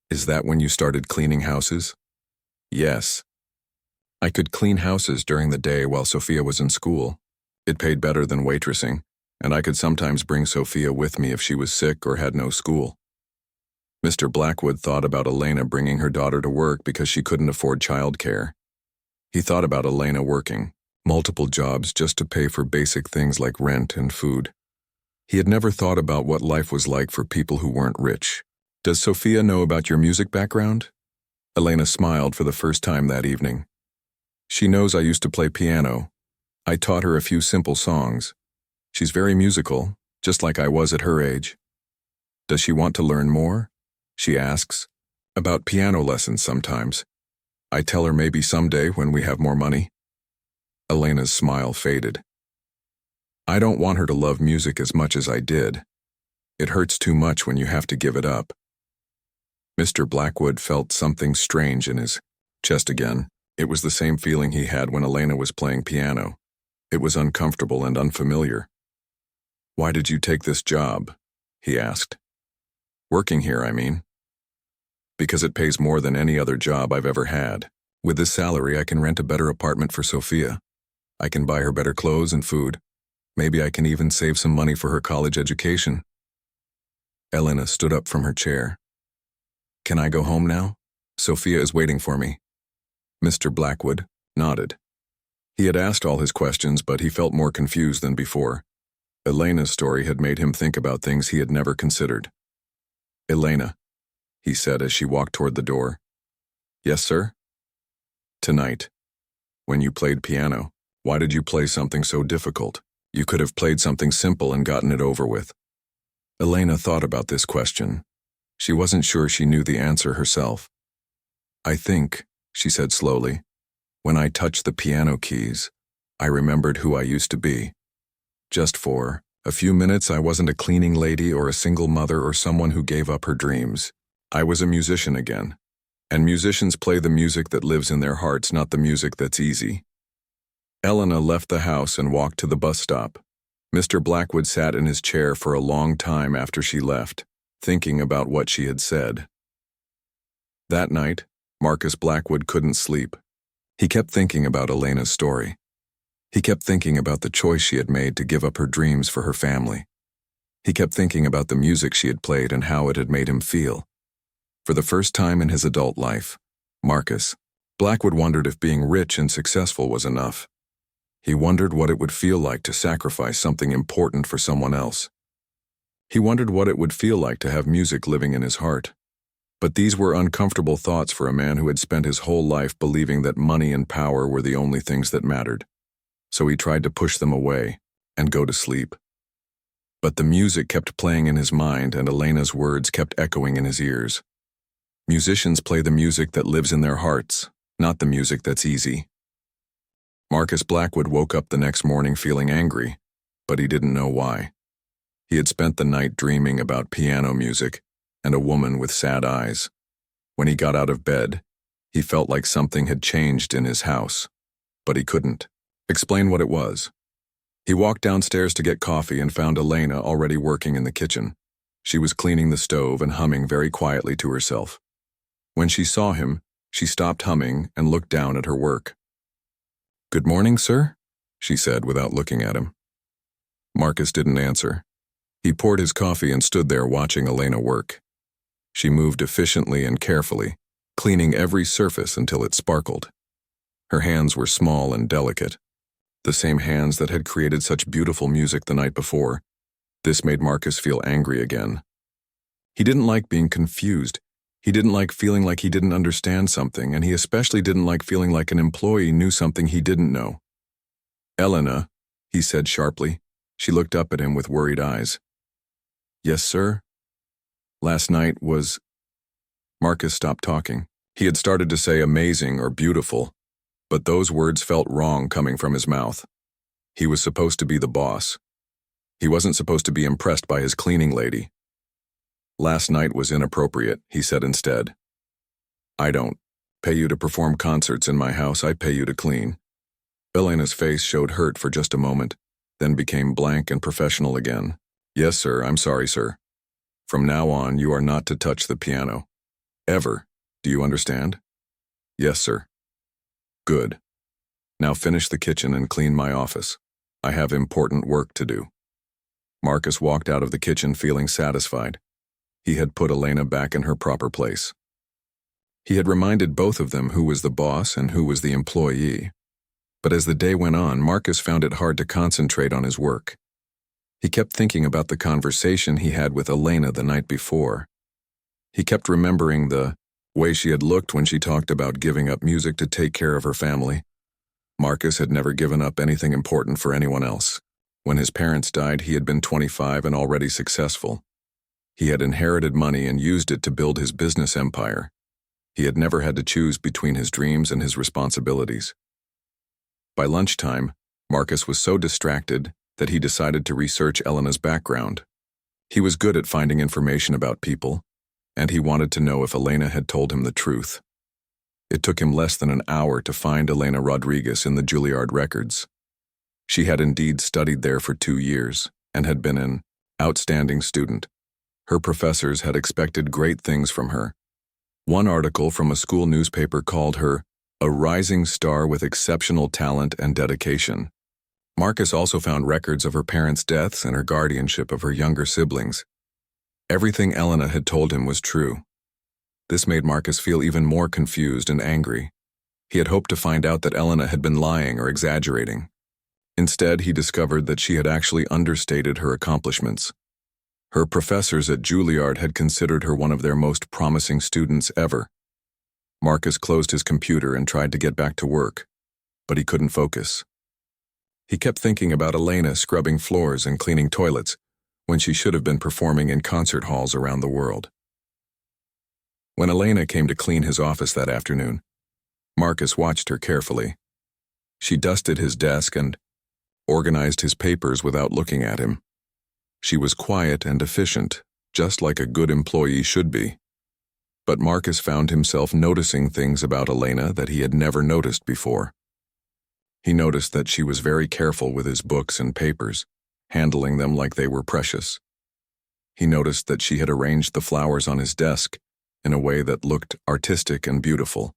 "Is that when you started cleaning houses?" "Yes. I could clean houses during the day while Sophia was in school. It paid better than waitressing, and I could sometimes bring Sophia with me if she was sick or had no school." Mr. Blackwood thought about Elena bringing her daughter to work because she couldn't afford childcare. He thought about Elena working multiple jobs just to pay for basic things like rent and food. He had never thought about what life was like for people who weren't rich. "Does Sophia know about your music background?" Elena smiled for the first time that evening. "She knows I used to play piano. I taught her a few simple songs. She's very musical, just like I was at her age." "Does she want to learn more?" she asks. "About piano lessons sometimes. I tell her maybe someday when we have more money." Elena's smile faded. "I don't want her to love music as much as I did. It hurts too much when you have to give it up." Mr. Blackwood felt something strange in his chest again. It was the same feeling he had when Elena was playing piano. It was uncomfortable and unfamiliar. "Why did you take this job?" he asked. "Working here, I mean." "Because it pays more than any other job I've ever had. With this salary, I can rent a better apartment for Sophia. I can buy her better clothes and food. Maybe I can even save some money for her college education." Elena stood up from her chair. "Can I go home now? Sophia is waiting for me." Mr. Blackwood nodded. He had asked all his questions, but he felt more confused than before. Elena's story had made him think about things he had never considered. "Elena," he said as she walked toward the door. "Yes, sir?" "Tonight, when you played piano, why did you play something so difficult? You could have played something simple and gotten it over with." Elena thought about this question. She wasn't sure she knew the answer herself. "I think," she said slowly, "when I touched the piano keys, I remembered who I used to be. Just for a few minutes, I wasn't a cleaning lady or a single mother or someone who gave up her dreams. I was a musician again. And musicians play the music that lives in their hearts, not the music that's easy." Elena left the house and walked to the bus stop. Mr. Blackwood sat in his chair for a long time after she left, thinking about what she had said. That night, Marcus Blackwood couldn't sleep. He kept thinking about Elena's story. He kept thinking about the choice she had made to give up her dreams for her family. He kept thinking about the music she had played and how it had made him feel. For the first time in his adult life, Marcus Blackwood wondered if being rich and successful was enough. He wondered what it would feel like to sacrifice something important for someone else. He wondered what it would feel like to have music living in his heart. But these were uncomfortable thoughts for a man who had spent his whole life believing that money and power were the only things that mattered. So he tried to push them away and go to sleep. But the music kept playing in his mind, and Elena's words kept echoing in his ears. Musicians play the music that lives in their hearts, not the music that's easy. Marcus Blackwood woke up the next morning feeling angry, but he didn't know why. He had spent the night dreaming about piano music and a woman with sad eyes. When he got out of bed, he felt like something had changed in his house, but he couldn't explain what it was. He walked downstairs to get coffee and found Elena already working in the kitchen. She was cleaning the stove and humming very quietly to herself. When she saw him, she stopped humming and looked down at her work. "Good morning, sir," she said without looking at him. Marcus didn't answer. He poured his coffee and stood there watching Elena work. She moved efficiently and carefully, cleaning every surface until it sparkled. Her hands were small and delicate, the same hands that had created such beautiful music the night before. This made Marcus feel angry again. He didn't like being confused. He didn't like feeling like he didn't understand something, and he especially didn't like feeling like an employee knew something he didn't know. "Elena," he said sharply. She looked up at him with worried eyes. "Yes, sir?" "Last night was—" Marcus stopped talking. He had started to say amazing or beautiful, but those words felt wrong coming from his mouth. He was supposed to be the boss. He wasn't supposed to be impressed by his cleaning lady. "Last night was inappropriate," he said instead. "I don't pay you to perform concerts in my house, I pay you to clean." Elena's face showed hurt for just a moment, then became blank and professional again. "Yes, sir, I'm sorry, sir. From now on, you are not to touch the piano. Ever. Do you understand?" "Yes, sir." "Good. Now finish the kitchen and clean my office. I have important work to do." Marcus walked out of the kitchen feeling satisfied. He had put Elena back in her proper place. He had reminded both of them who was the boss and who was the employee. But as the day went on, Marcus found it hard to concentrate on his work. He kept thinking about the conversation he had with Elena the night before. He kept remembering the way she had looked when she talked about giving up music to take care of her family. Marcus had never given up anything important for anyone else. When his parents died, he had been 25 and already successful. He had inherited money and used it to build his business empire. He had never had to choose between his dreams and his responsibilities. By lunchtime, Marcus was so distracted that he decided to research Elena's background. He was good at finding information about people, and he wanted to know if Elena had told him the truth. It took him less than an hour to find Elena Rodriguez in the Juilliard records. She had indeed studied there for 2 years and had been an outstanding student. Her professors had expected great things from her. One article from a school newspaper called her a rising star with exceptional talent and dedication. Marcus also found records of her parents' deaths and her guardianship of her younger siblings. Everything Elena had told him was true. This made Marcus feel even more confused and angry. He had hoped to find out that Elena had been lying or exaggerating. Instead, he discovered that she had actually understated her accomplishments. Her professors at Juilliard had considered her one of their most promising students ever. Marcus closed his computer and tried to get back to work, but he couldn't focus. He kept thinking about Elena scrubbing floors and cleaning toilets when she should have been performing in concert halls around the world. When Elena came to clean his office that afternoon, Marcus watched her carefully. She dusted his desk and organized his papers without looking at him. She was quiet and efficient, just like a good employee should be. But Marcus found himself noticing things about Elena that he had never noticed before. He noticed that she was very careful with his books and papers, handling them like they were precious. He noticed that she had arranged the flowers on his desk in a way that looked artistic and beautiful.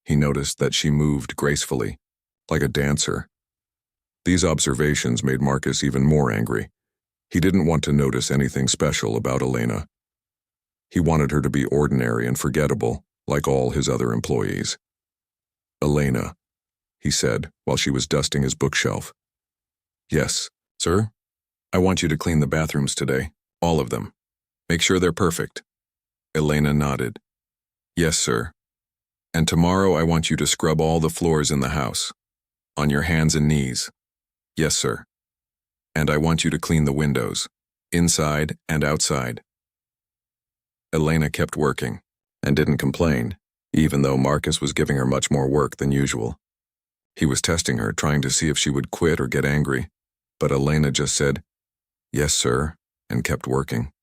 He noticed that she moved gracefully, like a dancer. These observations made Marcus even more angry. He didn't want to notice anything special about Elena. He wanted her to be ordinary and forgettable, like all his other employees. "Elena," he said while she was dusting his bookshelf. "Yes, sir? I want you to clean the bathrooms today, all of them. Make sure they're perfect." Elena nodded. "Yes, sir. And tomorrow I want you to scrub all the floors in the house, on your hands and knees." "Yes, sir. And I want you to clean the windows, inside and outside." Elena kept working and didn't complain, even though Marcus was giving her much more work than usual. He was testing her, trying to see if she would quit or get angry, but Elena just said, "Yes, sir," and kept working.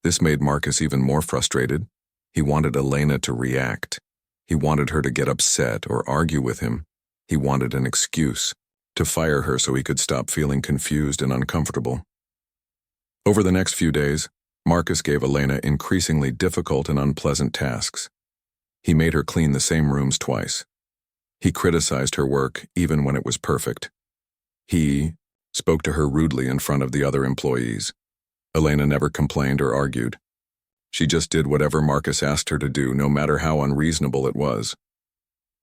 This made Marcus even more frustrated. He wanted Elena to react. He wanted her to get upset or argue with him. He wanted an excuse to fire her so he could stop feeling confused and uncomfortable. Over the next few days, Marcus gave Elena increasingly difficult and unpleasant tasks. He made her clean the same rooms twice. He criticized her work even when it was perfect. He spoke to her rudely in front of the other employees. Elena never complained or argued. She just did whatever Marcus asked her to do, no matter how unreasonable it was.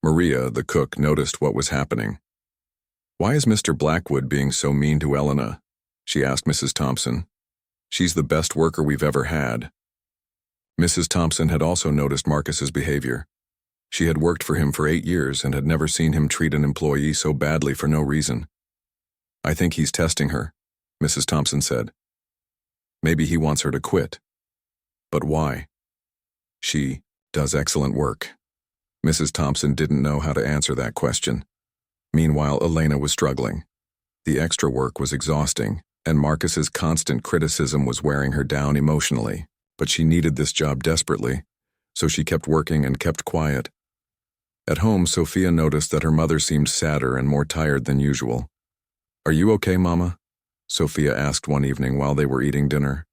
Maria, the cook, noticed what was happening. "Why is Mr. Blackwood being so mean to Elena?" she asked Mrs. Thompson. "She's the best worker we've ever had." Mrs. Thompson had also noticed Marcus's behavior. She had worked for him for 8 years and had never seen him treat an employee so badly for no reason. "I think he's testing her," Mrs. Thompson said. "Maybe he wants her to quit." "But why?" "She does excellent work." Mrs. Thompson didn't know how to answer that question. Meanwhile, Elena was struggling. The extra work was exhausting, and Marcus's constant criticism was wearing her down emotionally, but she needed this job desperately, so she kept working and kept quiet. At home, Sophia noticed that her mother seemed sadder and more tired than usual. "Are you okay, Mama?" Sophia asked one evening while they were eating dinner.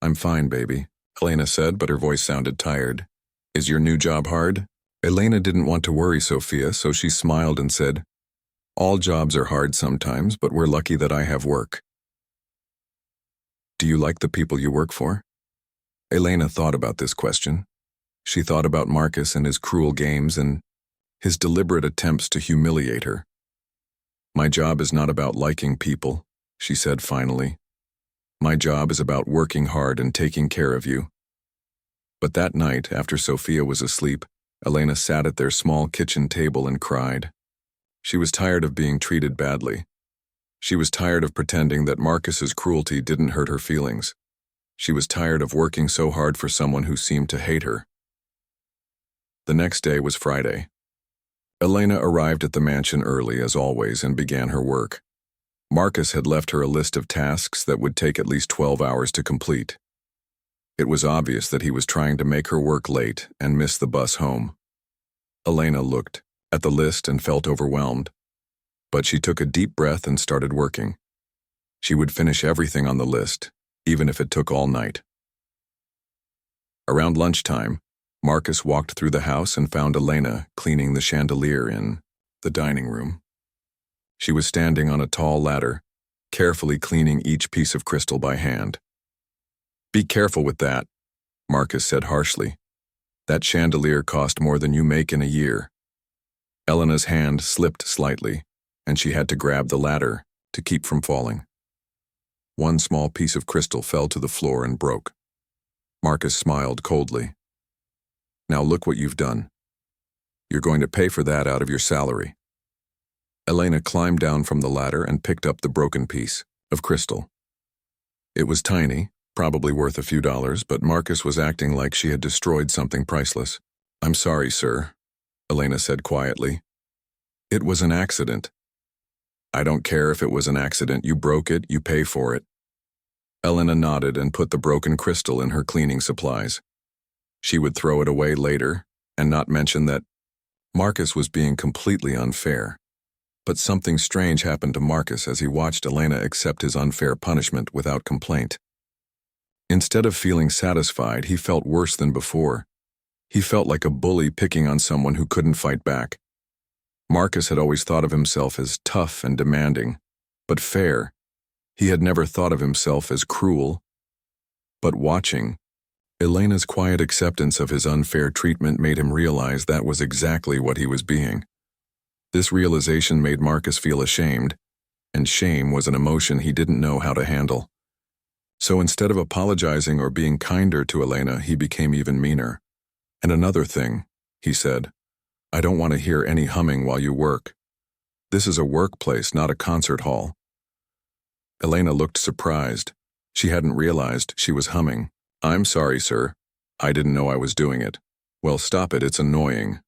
"I'm fine, baby," Elena said, but her voice sounded tired. "Is your new job hard?" Elena didn't want to worry Sophia, so she smiled and said, "All jobs are hard sometimes, but we're lucky that I have work." "Do you like the people you work for?" Elena thought about this question. She thought about Marcus and his cruel games and his deliberate attempts to humiliate her. "My job is not about liking people," she said finally. "My job is about working hard and taking care of you." But that night, after Sophia was asleep, Elena sat at their small kitchen table and cried. She was tired of being treated badly. She was tired of pretending that Marcus's cruelty didn't hurt her feelings. She was tired of working so hard for someone who seemed to hate her. The next day was Friday. Elena arrived at the mansion early, as always, and began her work. Marcus had left her a list of tasks that would take at least 12 hours to complete. It was obvious that he was trying to make her work late and miss the bus home. Elena looked at the list and felt overwhelmed, but she took a deep breath and started working. She would finish everything on the list, even if it took all night. Around lunchtime, Marcus walked through the house and found Elena cleaning the chandelier in the dining room. She was standing on a tall ladder, carefully cleaning each piece of crystal by hand. "Be careful with that," Marcus said harshly. "That chandelier cost more than you make in a year." Elena's hand slipped slightly, and she had to grab the ladder to keep from falling. One small piece of crystal fell to the floor and broke. Marcus smiled coldly. "Now look what you've done. You're going to pay for that out of your salary." Elena climbed down from the ladder and picked up the broken piece of crystal. It was tiny, probably worth a few dollars, but Marcus was acting like she had destroyed something priceless. "I'm sorry, sir," Elena said quietly. "It was an accident." "I don't care if it was an accident. You broke it, you pay for it." Elena nodded and put the broken crystal in her cleaning supplies. She would throw it away later and not mention that Marcus was being completely unfair. But something strange happened to Marcus as he watched Elena accept his unfair punishment without complaint. Instead of feeling satisfied, he felt worse than before. He felt like a bully picking on someone who couldn't fight back. Marcus had always thought of himself as tough and demanding, but fair. He had never thought of himself as cruel. But watching Elena's quiet acceptance of his unfair treatment made him realize that was exactly what he was being. This realization made Marcus feel ashamed, and shame was an emotion he didn't know how to handle. So instead of apologizing or being kinder to Elena, he became even meaner. "And another thing," he said, "I don't want to hear any humming while you work. This is a workplace, not a concert hall." Elena looked surprised. She hadn't realized she was humming. "I'm sorry, sir. I didn't know I was doing it." "Well, stop it, it's annoying."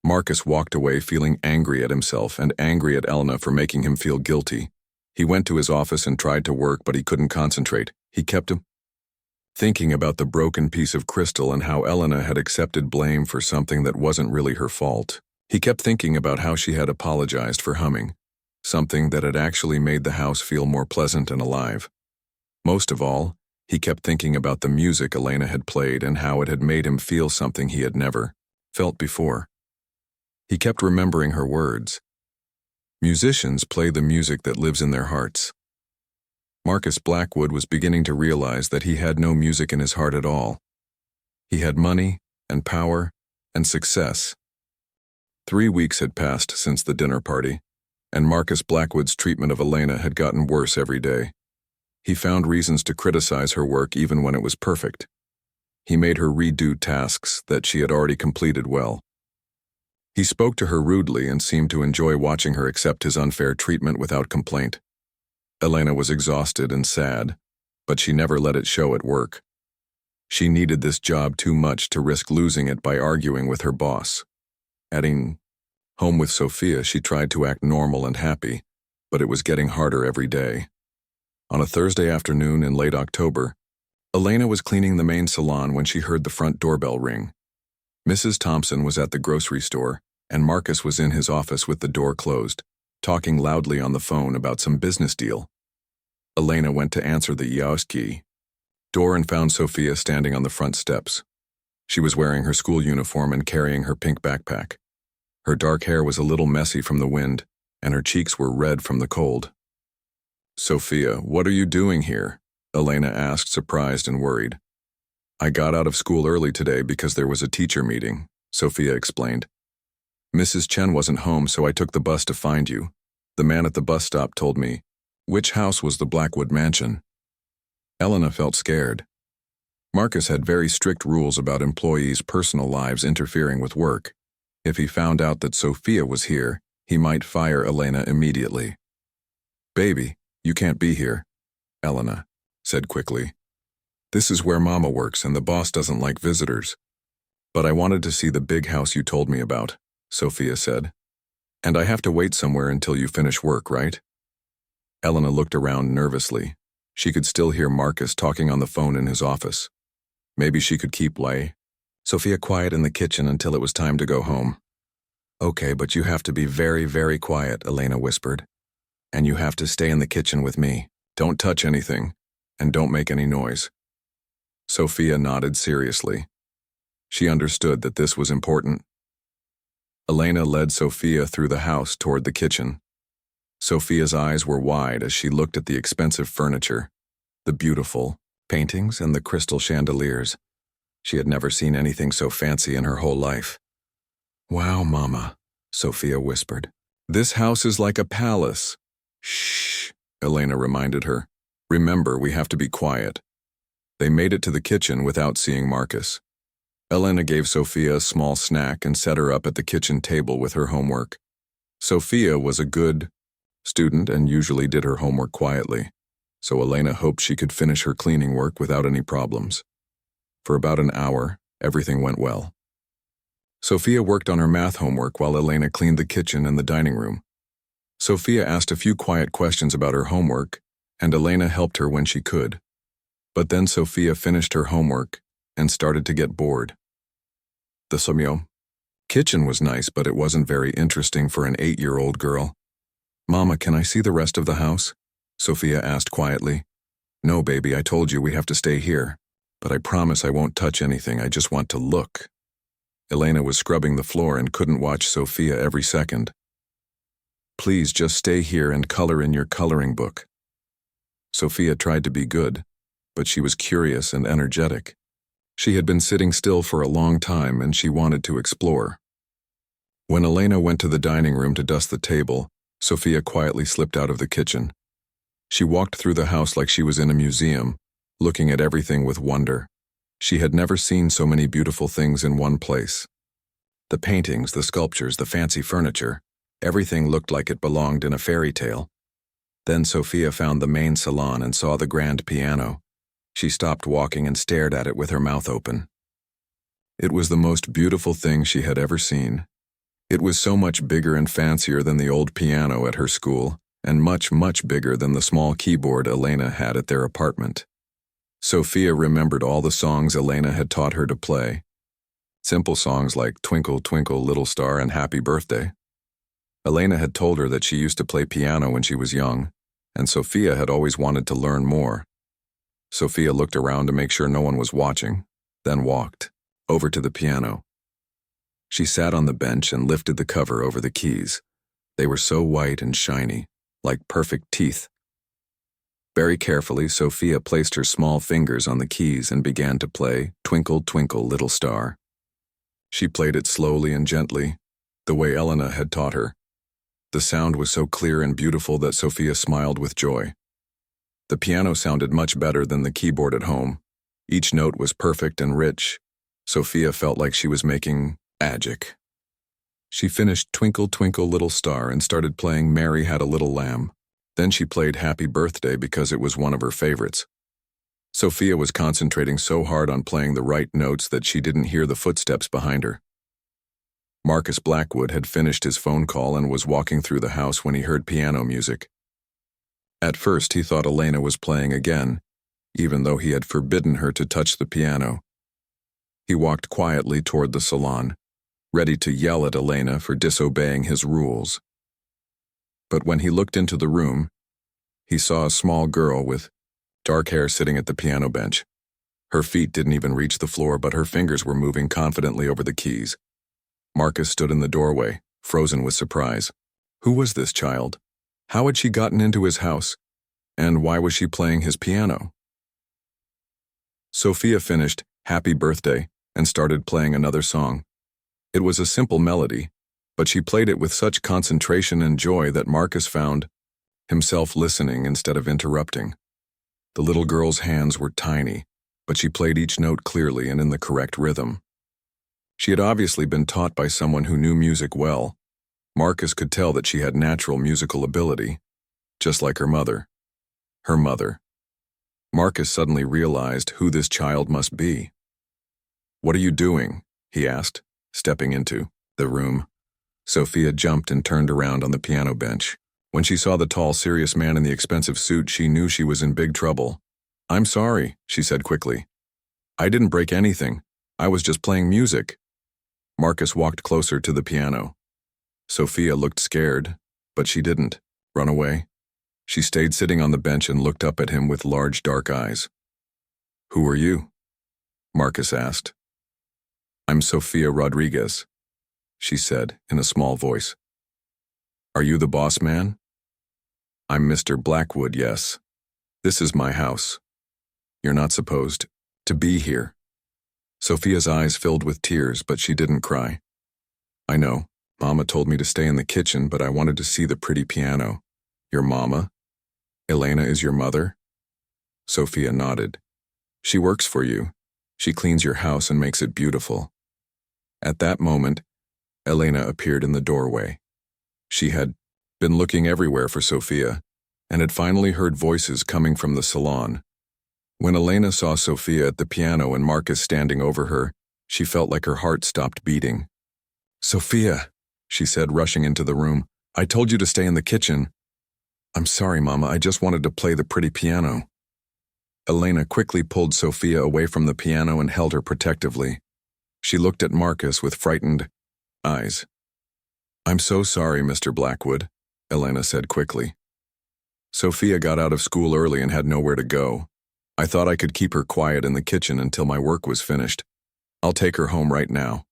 Marcus walked away feeling angry at himself and angry at Elena for making him feel guilty. He went to his office and tried to work, but he couldn't concentrate. He kept thinking about the broken piece of crystal and how Elena had accepted blame for something that wasn't really her fault. He kept thinking about how she had apologized for humming, something that had actually made the house feel more pleasant and alive. Most of all, he kept thinking about the music Elena had played and how it had made him feel something he had never felt before. He kept remembering her words. Musicians play the music that lives in their hearts. Marcus Blackwood was beginning to realize that he had no music in his heart at all. He had money and power and success. 3 weeks had passed since the dinner party, and Marcus Blackwood's treatment of Elena had gotten worse every day. He found reasons to criticize her work even when it was perfect. He made her redo tasks that she had already completed well. He spoke to her rudely and seemed to enjoy watching her accept his unfair treatment without complaint. Elena was exhausted and sad, but she never let it show at work. She needed this job too much to risk losing it by arguing with her boss. Adding home with Sophia, she tried to act normal and happy, but it was getting harder every day. On a Thursday afternoon in late October, Elena was cleaning the main salon when she heard the front doorbell ring. Mrs. Thompson was at the grocery store, and Marcus was in his office with the door closed, talking loudly on the phone about some business deal. Elena went to answer the key door and found Sophia standing on the front steps. She was wearing her school uniform and carrying her pink backpack. Her dark hair was a little messy from the wind, and her cheeks were red from the cold. "Sophia, what are you doing here?" Elena asked, surprised and worried. "I got out of school early today because there was a teacher meeting," Sophia explained. "Mrs. Chen wasn't home, so I took the bus to find you. The man at the bus stop told me." "Which house was the Blackwood mansion?" Elena felt scared. Marcus had very strict rules about employees' personal lives interfering with work. If he found out that Sophia was here, he might fire Elena immediately. "Baby, you can't be here," Elena said quickly. "This is where Mama works and the boss doesn't like visitors." "But I wanted to see the big house you told me about," Sophia said. "And I have to wait somewhere until you finish work, right?" Elena looked around nervously. She could still hear Marcus talking on the phone in his office. Maybe she could keep Sophia quiet in the kitchen until it was time to go home. "Okay, but you have to be very, very quiet," Elena whispered. "And you have to stay in the kitchen with me. Don't touch anything, and don't make any noise." Sophia nodded seriously. She understood that this was important. Elena led Sophia through the house toward the kitchen. Sophia's eyes were wide as she looked at the expensive furniture, the beautiful paintings and the crystal chandeliers. She had never seen anything so fancy in her whole life. "Wow, Mama," Sophia whispered. "This house is like a palace." "Shh," Elena reminded her. "Remember, we have to be quiet." They made it to the kitchen without seeing Marcus. Elena gave Sophia a small snack and set her up at the kitchen table with her homework. Sophia was a good student and usually did her homework quietly, so Elena hoped she could finish her cleaning work without any problems. For about an hour, everything went well. Sophia worked on her math homework while Elena cleaned the kitchen and the dining room. Sophia asked a few quiet questions about her homework, and Elena helped her when she could. But then Sophia finished her homework and started to get bored. The kitchen was nice, but it wasn't very interesting for an 8-year-old girl. "Mama, can I see the rest of the house?" Sophia asked quietly. "No, baby, I told you we have to stay here. But I promise I won't touch anything, I just want to look." Elena was scrubbing the floor and couldn't watch Sophia every second. "Please just stay here and color in your coloring book." Sophia tried to be good, but she was curious and energetic. She had been sitting still for a long time and she wanted to explore. When Elena went to the dining room to dust the table, Sophia quietly slipped out of the kitchen. She walked through the house like she was in a museum, looking at everything with wonder. She had never seen so many beautiful things in one place. The paintings, the sculptures, the fancy furniture, everything looked like it belonged in a fairy tale. Then Sophia found the main salon and saw the grand piano. She stopped walking and stared at it with her mouth open. It was the most beautiful thing she had ever seen. It was so much bigger and fancier than the old piano at her school, and much, much bigger than the small keyboard Elena had at their apartment. Sophia remembered all the songs Elena had taught her to play. Simple songs like Twinkle, Twinkle, Little Star and Happy Birthday. Elena had told her that she used to play piano when she was young, and Sophia had always wanted to learn more. Sophia looked around to make sure no one was watching, then walked over to the piano. She sat on the bench and lifted the cover over the keys. They were so white and shiny, like perfect teeth. Very carefully, Sophia placed her small fingers on the keys and began to play Twinkle, Twinkle, Little Star. She played it slowly and gently, the way Elena had taught her. The sound was so clear and beautiful that Sophia smiled with joy. The piano sounded much better than the keyboard at home. Each note was perfect and rich. Sophia felt like she was making magic. She finished Twinkle, Twinkle, Little Star and started playing Mary Had a Little Lamb. Then she played Happy Birthday because it was one of her favorites. Sophia was concentrating so hard on playing the right notes that she didn't hear the footsteps behind her. Marcus Blackwood had finished his phone call and was walking through the house when he heard piano music. At first, he thought Elena was playing again, even though he had forbidden her to touch the piano. He walked quietly toward the salon, ready to yell at Elena for disobeying his rules. But when he looked into the room, he saw a small girl with dark hair sitting at the piano bench. Her feet didn't even reach the floor, but her fingers were moving confidently over the keys. Marcus stood in the doorway, frozen with surprise. Who was this child? How had she gotten into his house? And why was she playing his piano? Sophia finished Happy Birthday and started playing another song. It was a simple melody, but she played it with such concentration and joy that Marcus found himself listening instead of interrupting. The little girl's hands were tiny, but she played each note clearly and in the correct rhythm. She had obviously been taught by someone who knew music well. Marcus could tell that she had natural musical ability, just like her mother. Her mother. Marcus suddenly realized who this child must be. "What are you doing?" he asked, stepping into the room. Sophia jumped and turned around on the piano bench. When she saw the tall, serious man in the expensive suit, she knew she was in big trouble. "I'm sorry," she said quickly. "I didn't break anything. I was just playing music." Marcus walked closer to the piano. Sophia looked scared, but she didn't run away. She stayed sitting on the bench and looked up at him with large dark eyes. "Who are you?" Marcus asked. "I'm Sophia Rodriguez," she said in a small voice. "Are you the boss man?" "I'm Mr. Blackwood, yes. This is my house. You're not supposed to be here." Sophia's eyes filled with tears, but she didn't cry. "I know. Mama told me to stay in the kitchen, but I wanted to see the pretty piano." "Your mama? Elena is your mother?" Sophia nodded. "She works for you. She cleans your house and makes it beautiful." At that moment, Elena appeared in the doorway. She had been looking everywhere for Sophia, and had finally heard voices coming from the salon. When Elena saw Sophia at the piano and Marcus standing over her, she felt like her heart stopped beating. "Sophia," she said, rushing into the room, "I told you to stay in the kitchen." "I'm sorry, Mama, I just wanted to play the pretty piano." Elena quickly pulled Sophia away from the piano and held her protectively. She looked at Marcus with frightened eyes. "I'm so sorry, Mr. Blackwood," Elena said quickly. "Sophia got out of school early and had nowhere to go. I thought I could keep her quiet in the kitchen until my work was finished. I'll take her home right now."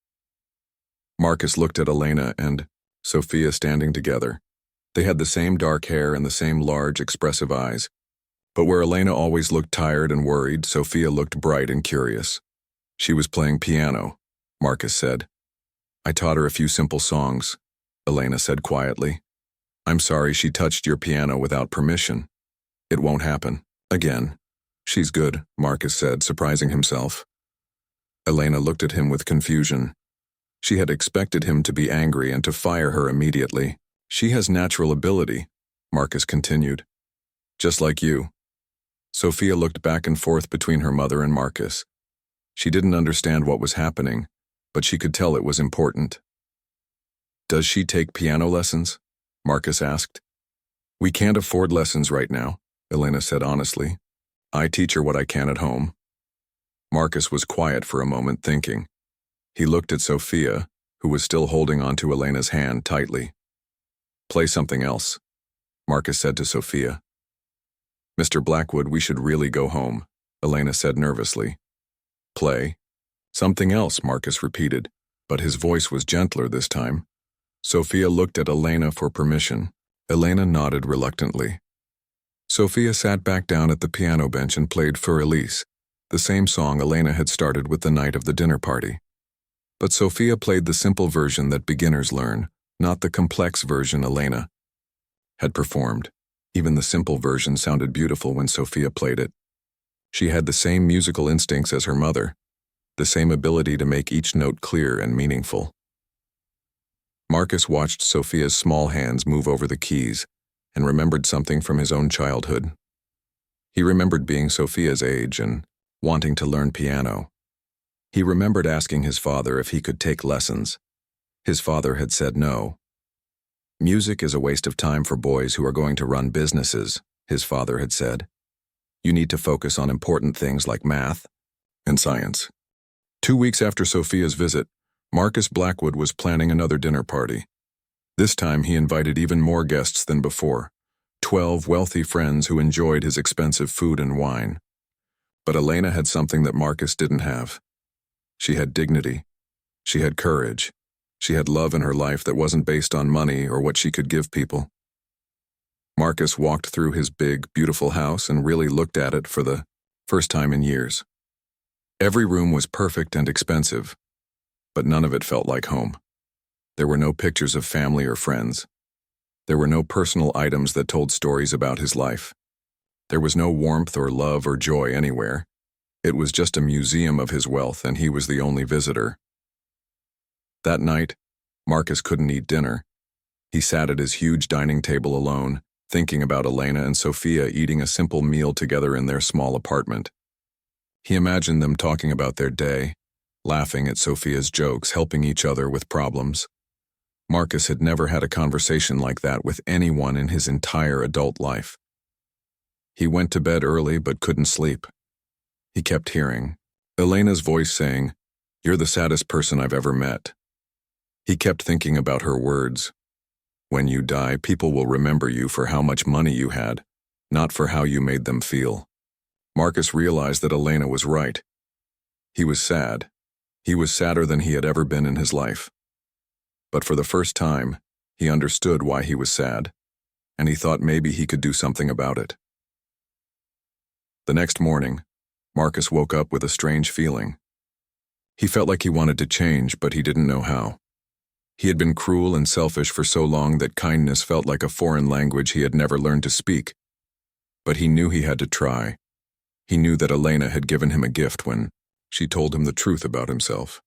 Marcus looked at Elena and Sophia standing together. They had the same dark hair and the same large, expressive eyes. But where Elena always looked tired and worried, Sophia looked bright and curious. "She was playing piano," Marcus said. "I taught her a few simple songs," Elena said quietly. "I'm sorry she touched your piano without permission. It won't happen again." "She's good," Marcus said, surprising himself. Elena looked at him with confusion. She had expected him to be angry and to fire her immediately. "She has natural ability," Marcus continued. "Just like you." Sophia looked back and forth between her mother and Marcus. She didn't understand what was happening, but she could tell it was important. "Does she take piano lessons?" Marcus asked. "We can't afford lessons right now," Elena said honestly. "I teach her what I can at home." Marcus was quiet for a moment, thinking. He looked at Sophia, who was still holding onto Elena's hand tightly. "Play something else," Marcus said to Sophia. "Mr. Blackwood, we should really go home," Elena said nervously. "Play something else," Marcus repeated, but his voice was gentler this time. Sophia looked at Elena for permission. Elena nodded reluctantly. Sophia sat back down at the piano bench and played Für Elise, the same song Elena had started with the night of the dinner party. But Sophia played the simple version that beginners learn, not the complex version Elena had performed. Even the simple version sounded beautiful when Sophia played it. She had the same musical instincts as her mother, the same ability to make each note clear and meaningful. Marcus watched Sophia's small hands move over the keys and remembered something from his own childhood. He remembered being Sophia's age and wanting to learn piano. He remembered asking his father if he could take lessons. His father had said no. Music is a waste of time for boys who are going to run businesses, his father had said. You need to focus on important things like math and science. 2 weeks after Sophia's visit, Marcus Blackwood was planning another dinner party. This time he invited even more guests than before, 12 wealthy friends who enjoyed his expensive food and wine. But Elena had something that Marcus didn't have. She had dignity. She had courage. She had love in her life that wasn't based on money or what she could give people. Marcus walked through his big, beautiful house and really looked at it for the first time in years. Every room was perfect and expensive, but none of it felt like home. There were no pictures of family or friends. There were no personal items that told stories about his life. There was no warmth or love or joy anywhere. It was just a museum of his wealth, and he was the only visitor. That night, Marcus couldn't eat dinner. He sat at his huge dining table alone, thinking about Elena and Sophia eating a simple meal together in their small apartment. He imagined them talking about their day, laughing at Sophia's jokes, helping each other with problems. Marcus had never had a conversation like that with anyone in his entire adult life. He went to bed early but couldn't sleep. He kept hearing Elena's voice saying, "You're the saddest person I've ever met." He kept thinking about her words. When you die, people will remember you for how much money you had, not for how you made them feel. Marcus realized that Elena was right. He was sad. He was sadder than he had ever been in his life. But for the first time, he understood why he was sad, and he thought maybe he could do something about it. The next morning, Marcus woke up with a strange feeling. He felt like he wanted to change, but he didn't know how. He had been cruel and selfish for so long that kindness felt like a foreign language he had never learned to speak. But he knew he had to try. He knew that Elena had given him a gift when she told him the truth about himself.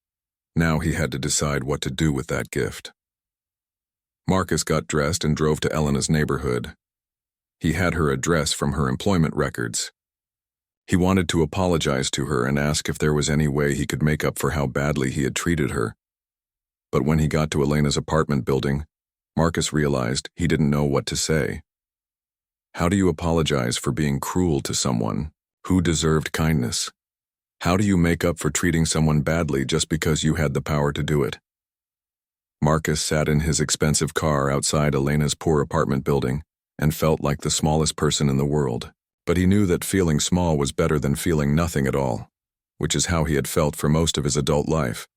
Now he had to decide what to do with that gift. Marcus got dressed and drove to Elena's neighborhood. He had her address from her employment records. He wanted to apologize to her and ask if there was any way he could make up for how badly he had treated her. But when he got to Elena's apartment building, Marcus realized he didn't know what to say. How do you apologize for being cruel to someone who deserved kindness? How do you make up for treating someone badly just because you had the power to do it? Marcus sat in his expensive car outside Elena's poor apartment building and felt like the smallest person in the world. But he knew that feeling small was better than feeling nothing at all, which is how he had felt for most of his adult life.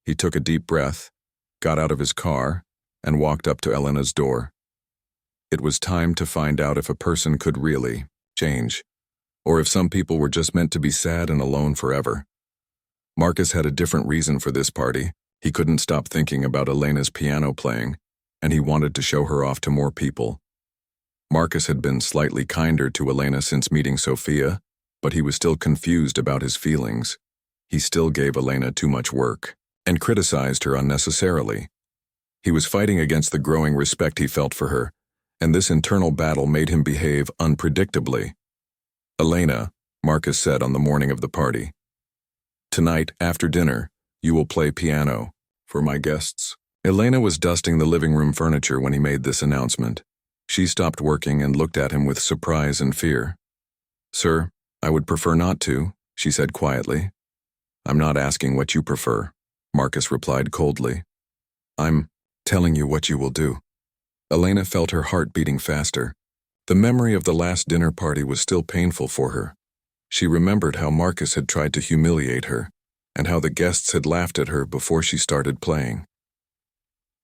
He took a deep breath, got out of his car, and walked up to Elena's door. It was time to find out if a person could really change, or if some people were just meant to be sad and alone forever. Marcus had a different reason for this party. He couldn't stop thinking about Elena's piano playing, and he wanted to show her off to more people. Marcus had been slightly kinder to Elena since meeting Sophia, but he was still confused about his feelings. He still gave Elena too much work and criticized her unnecessarily. He was fighting against the growing respect he felt for her, and this internal battle made him behave unpredictably. "Elena," Marcus said on the morning of the party, "tonight, after dinner, you will play piano for my guests." Elena was dusting the living room furniture when he made this announcement. She stopped working and looked at him with surprise and fear. "Sir, I would prefer not to," she said quietly. "I'm not asking what you prefer," Marcus replied coldly. "I'm telling you what you will do." Elena felt her heart beating faster. The memory of the last dinner party was still painful for her. She remembered how Marcus had tried to humiliate her, and how the guests had laughed at her before she started playing.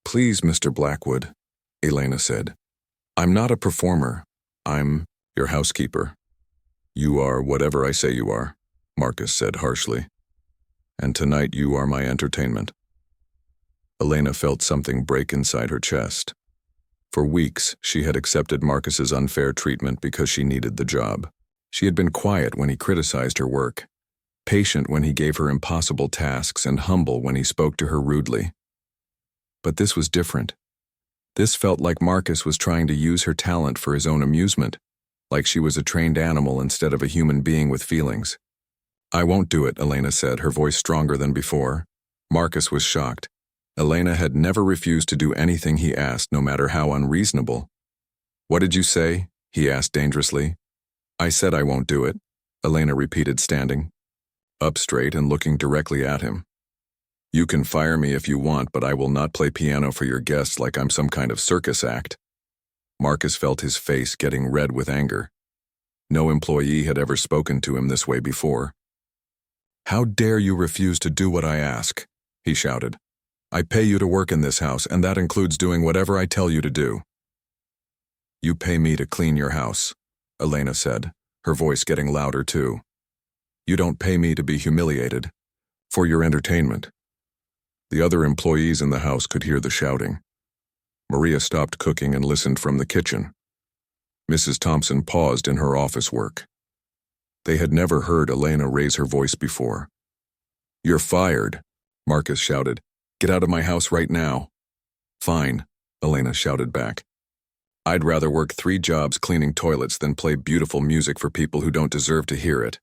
"Please, Mr. Blackwood," Elena said. "I'm not a performer. I'm your housekeeper." "You are whatever I say you are," Marcus said harshly. "And tonight you are my entertainment." Elena felt something break inside her chest. For weeks, she had accepted Marcus's unfair treatment because she needed the job. She had been quiet when he criticized her work, patient when he gave her impossible tasks, and humble when he spoke to her rudely. But this was different. This felt like Marcus was trying to use her talent for his own amusement, like she was a trained animal instead of a human being with feelings. "I won't do it," Elena said, her voice stronger than before. Marcus was shocked. Elena had never refused to do anything he asked, no matter how unreasonable. "What did you say?" he asked dangerously. "I said I won't do it," Elena repeated, standing up straight and looking directly at him. "You can fire me if you want, but I will not play piano for your guests like I'm some kind of circus act." Marcus felt his face getting red with anger. No employee had ever spoken to him this way before. "How dare you refuse to do what I ask?" he shouted. "I pay you to work in this house, and that includes doing whatever I tell you to do." "You pay me to clean your house," Elena said, her voice getting louder too. "You don't pay me to be humiliated. For your entertainment." The other employees in the house could hear the shouting. Maria stopped cooking and listened from the kitchen. Mrs. Thompson paused in her office work. They had never heard Elena raise her voice before. "You're fired," Marcus shouted. "Get out of my house right now." "Fine," Elena shouted back. "I'd rather work 3 jobs cleaning toilets than play beautiful music for people who don't deserve to hear it."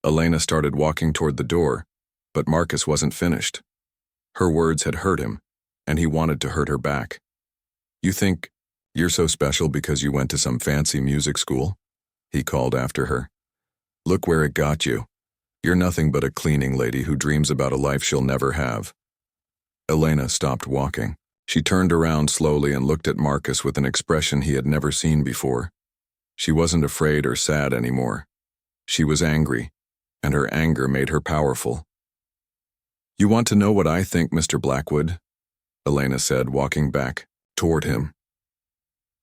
Elena started walking toward the door, but Marcus wasn't finished. Her words had hurt him, and he wanted to hurt her back. "You think you're so special because you went to some fancy music school?" he called after her. "Look where it got you. You're nothing but a cleaning lady who dreams about a life she'll never have." Elena stopped walking. She turned around slowly and looked at Marcus with an expression he had never seen before. She wasn't afraid or sad anymore. She was angry, and her anger made her powerful. "You want to know what I think, Mr. Blackwood?" Elena said, walking back toward him.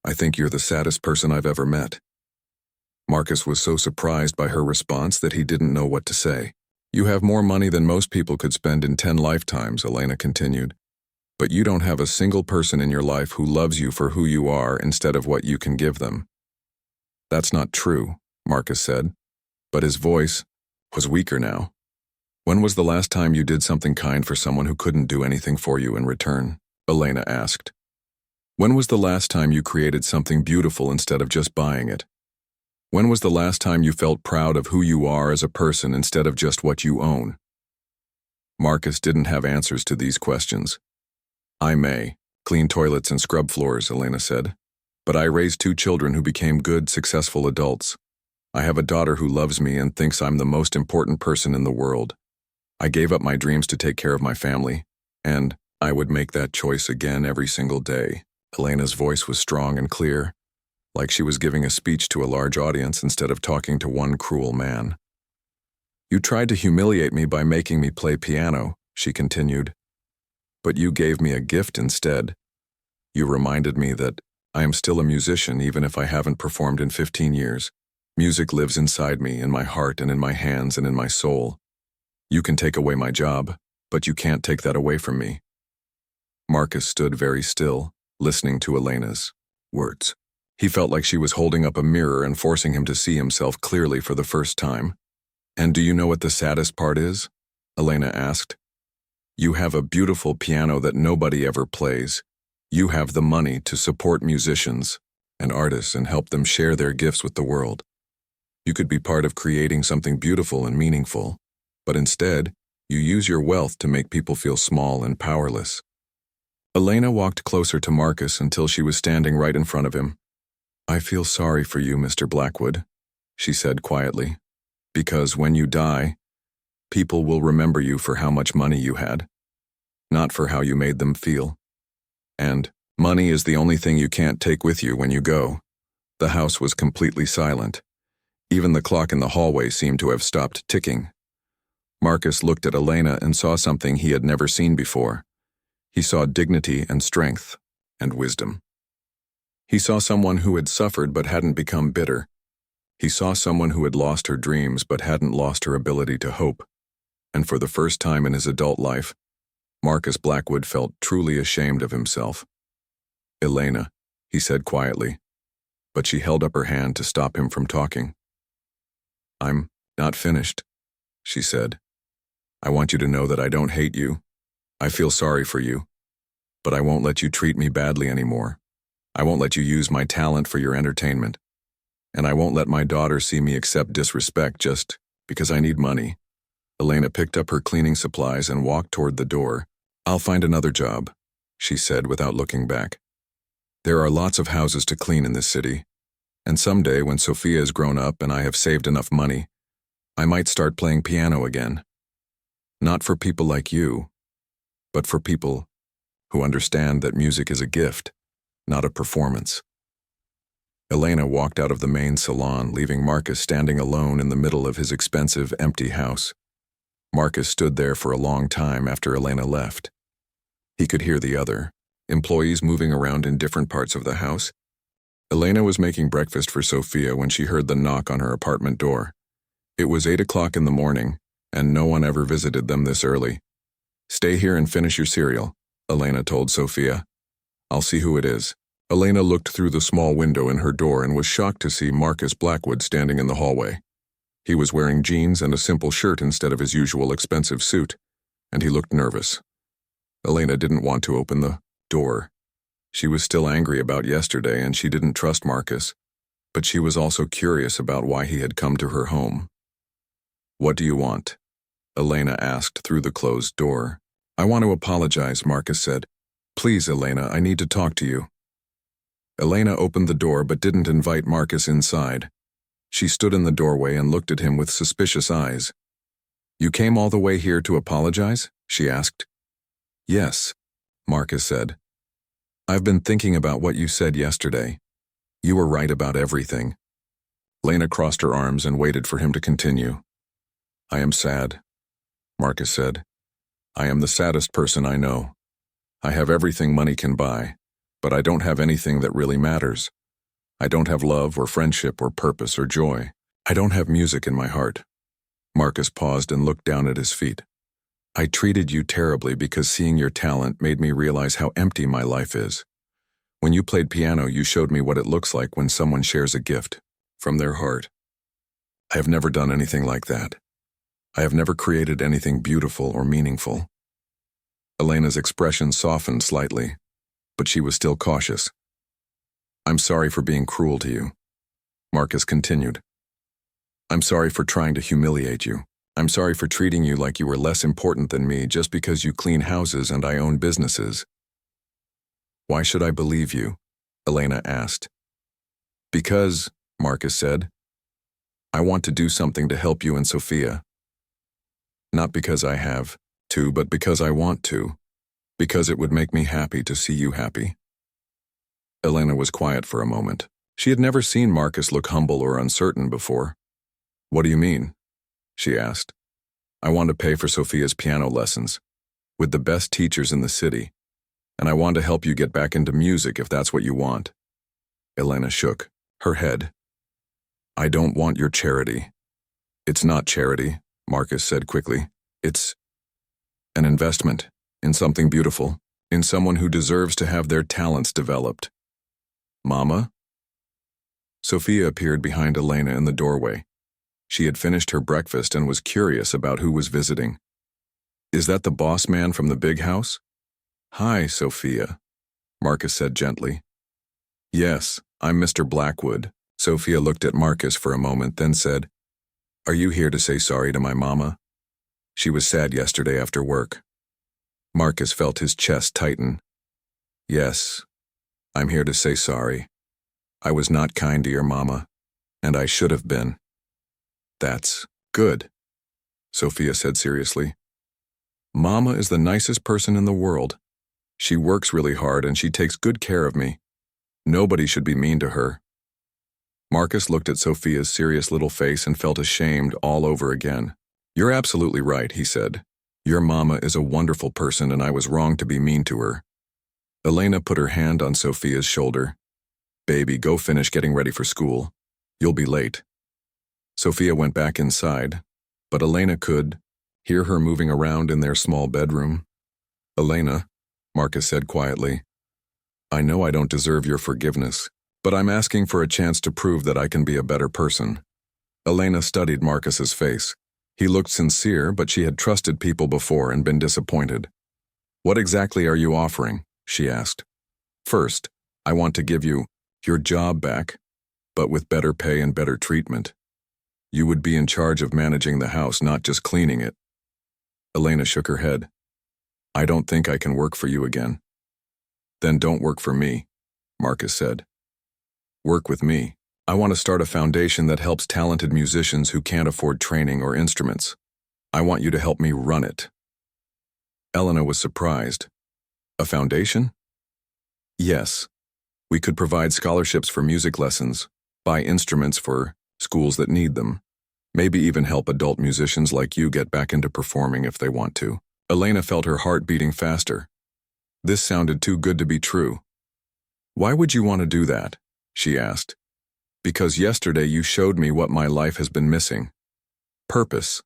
"I think you're the saddest person I've ever met." Marcus was so surprised by her response that he didn't know what to say. "You have more money than most people could spend in 10 lifetimes, Elena continued. "But you don't have a single person in your life who loves you for who you are instead of what you can give them." "That's not true," Marcus said, but his voice was weaker now. "When was the last time you did something kind for someone who couldn't do anything for you in return?" Elena asked. "When was the last time you created something beautiful instead of just buying it? When was the last time you felt proud of who you are as a person instead of just what you own?" Marcus didn't have answers to these questions. "I may clean toilets and scrub floors," Elena said, "but I raised 2 children who became good, successful adults. I have a daughter who loves me and thinks I'm the most important person in the world. I gave up my dreams to take care of my family, and I would make that choice again every single day." Elena's voice was strong and clear, like she was giving a speech to a large audience instead of talking to one cruel man. "You tried to humiliate me by making me play piano," she continued. "But you gave me a gift instead. You reminded me that I am still a musician even if I haven't performed in 15 years. Music lives inside me, in my heart and in my hands and in my soul. You can take away my job, but you can't take that away from me." Marcus stood very still, listening to Elena's words. He felt like she was holding up a mirror and forcing him to see himself clearly for the first time. "And do you know what the saddest part is?" Elena asked. "You have a beautiful piano that nobody ever plays. You have the money to support musicians and artists and help them share their gifts with the world. You could be part of creating something beautiful and meaningful, but instead, you use your wealth to make people feel small and powerless." Elena walked closer to Marcus until she was standing right in front of him. "I feel sorry for you, Mr. Blackwood," she said quietly, "because when you die, people will remember you for how much money you had, not for how you made them feel. And money is the only thing you can't take with you when you go." The house was completely silent. Even the clock in the hallway seemed to have stopped ticking. Marcus looked at Elena and saw something he had never seen before. He saw dignity and strength and wisdom. He saw someone who had suffered but hadn't become bitter. He saw someone who had lost her dreams but hadn't lost her ability to hope. And for the first time in his adult life, Marcus Blackwood felt truly ashamed of himself. "Elena," he said quietly, but she held up her hand to stop him from talking. I'm not finished, she said. I want you to know that I don't hate you. I feel sorry for you. But I won't let you treat me badly anymore. I won't let you use my talent for your entertainment. And I won't let my daughter see me accept disrespect just because I need money. Elena picked up her cleaning supplies and walked toward the door. I'll find another job, she said without looking back. There are lots of houses to clean in this city. And someday, when Sophia is grown up and I have saved enough money, I might start playing piano again. Not for people like you, but for people who understand that music is a gift, not a performance. Elena walked out of the main salon, leaving Marcus standing alone in the middle of his expensive, empty house. Marcus stood there for a long time after Elena left. He could hear the other employees moving around in different parts of the house. Elena was making breakfast for Sophia when she heard the knock on her apartment door. It was 8 o'clock in the morning, and no one ever visited them this early. Stay here and finish your cereal, Elena told Sophia. I'll see who it is. Elena looked through the small window in her door and was shocked to see Marcus Blackwood standing in the hallway. He was wearing jeans and a simple shirt instead of his usual expensive suit, and he looked nervous. Elena didn't want to open the door. She was still angry about yesterday and she didn't trust Marcus, but she was also curious about why he had come to her home. What do you want? Elena asked through the closed door. I want to apologize, Marcus said. Please, Elena, I need to talk to you. Elena opened the door but didn't invite Marcus inside. She stood in the doorway and looked at him with suspicious eyes. You came all the way here to apologize? She asked. Yes, Marcus said. I've been thinking about what you said yesterday. You were right about everything. Elena crossed her arms and waited for him to continue. I am sad, Marcus said. I am the saddest person I know. I have everything money can buy, but I don't have anything that really matters. I don't have love or friendship or purpose or joy. I don't have music in my heart. Marcus paused and looked down at his feet. I treated you terribly because seeing your talent made me realize how empty my life is. When you played piano, you showed me what it looks like when someone shares a gift from their heart. I have never done anything like that. I have never created anything beautiful or meaningful. Elena's expression softened slightly, but she was still cautious. I'm sorry for being cruel to you, Marcus continued. I'm sorry for trying to humiliate you. I'm sorry for treating you like you were less important than me just because you clean houses and I own businesses. Why should I believe you? Elena asked. Because, Marcus said, I want to do something to help you and Sophia. Not because I have to, but because I want to. Because it would make me happy to see you happy. Elena was quiet for a moment. She had never seen Marcus look humble or uncertain before. What do you mean? She asked. I want to pay for Sophia's piano lessons, with the best teachers in the city, and I want to help you get back into music if that's what you want. Elena shook her head. I don't want your charity. It's not charity, Marcus said quickly. It's an investment in something beautiful, in someone who deserves to have their talents developed. Mama? Sophia appeared behind Elena in the doorway. She had finished her breakfast and was curious about who was visiting. Is that the boss man from the big house? Hi, Sophia, Marcus said gently. Yes, I'm Mr. Blackwood. Sophia looked at Marcus for a moment, then said, Are you here to say sorry to my mama? She was sad yesterday after work. Marcus felt his chest tighten. Yes, I'm here to say sorry. I was not kind to your mama, and I should have been. That's good, Sophia said seriously. Mama is the nicest person in the world. She works really hard and she takes good care of me. Nobody should be mean to her. Marcus looked at Sophia's serious little face and felt ashamed all over again. You're absolutely right, he said. Your mama is a wonderful person and I was wrong to be mean to her. Elena put her hand on Sophia's shoulder. Baby, go finish getting ready for school. You'll be late. Sophia went back inside, but Elena could hear her moving around in their small bedroom. Elena, Marcus said quietly, I know I don't deserve your forgiveness, but I'm asking for a chance to prove that I can be a better person. Elena studied Marcus's face. He looked sincere, but she had trusted people before and been disappointed. "What exactly are you offering?" she asked. "First, I want to give you your job back, but with better pay and better treatment. You would be in charge of managing the house, not just cleaning it." Elena shook her head. "I don't think I can work for you again." "Then don't work for me," Marcus said. "Work with me. I want to start a foundation that helps talented musicians who can't afford training or instruments. I want you to help me run it." Elena was surprised. "A foundation?" "Yes. We could provide scholarships for music lessons, buy instruments for schools that need them, maybe even help adult musicians like you get back into performing if they want to." Elena felt her heart beating faster. This sounded too good to be true. "Why would you want to do that?" she asked. "Because yesterday you showed me what my life has been missing. Purpose.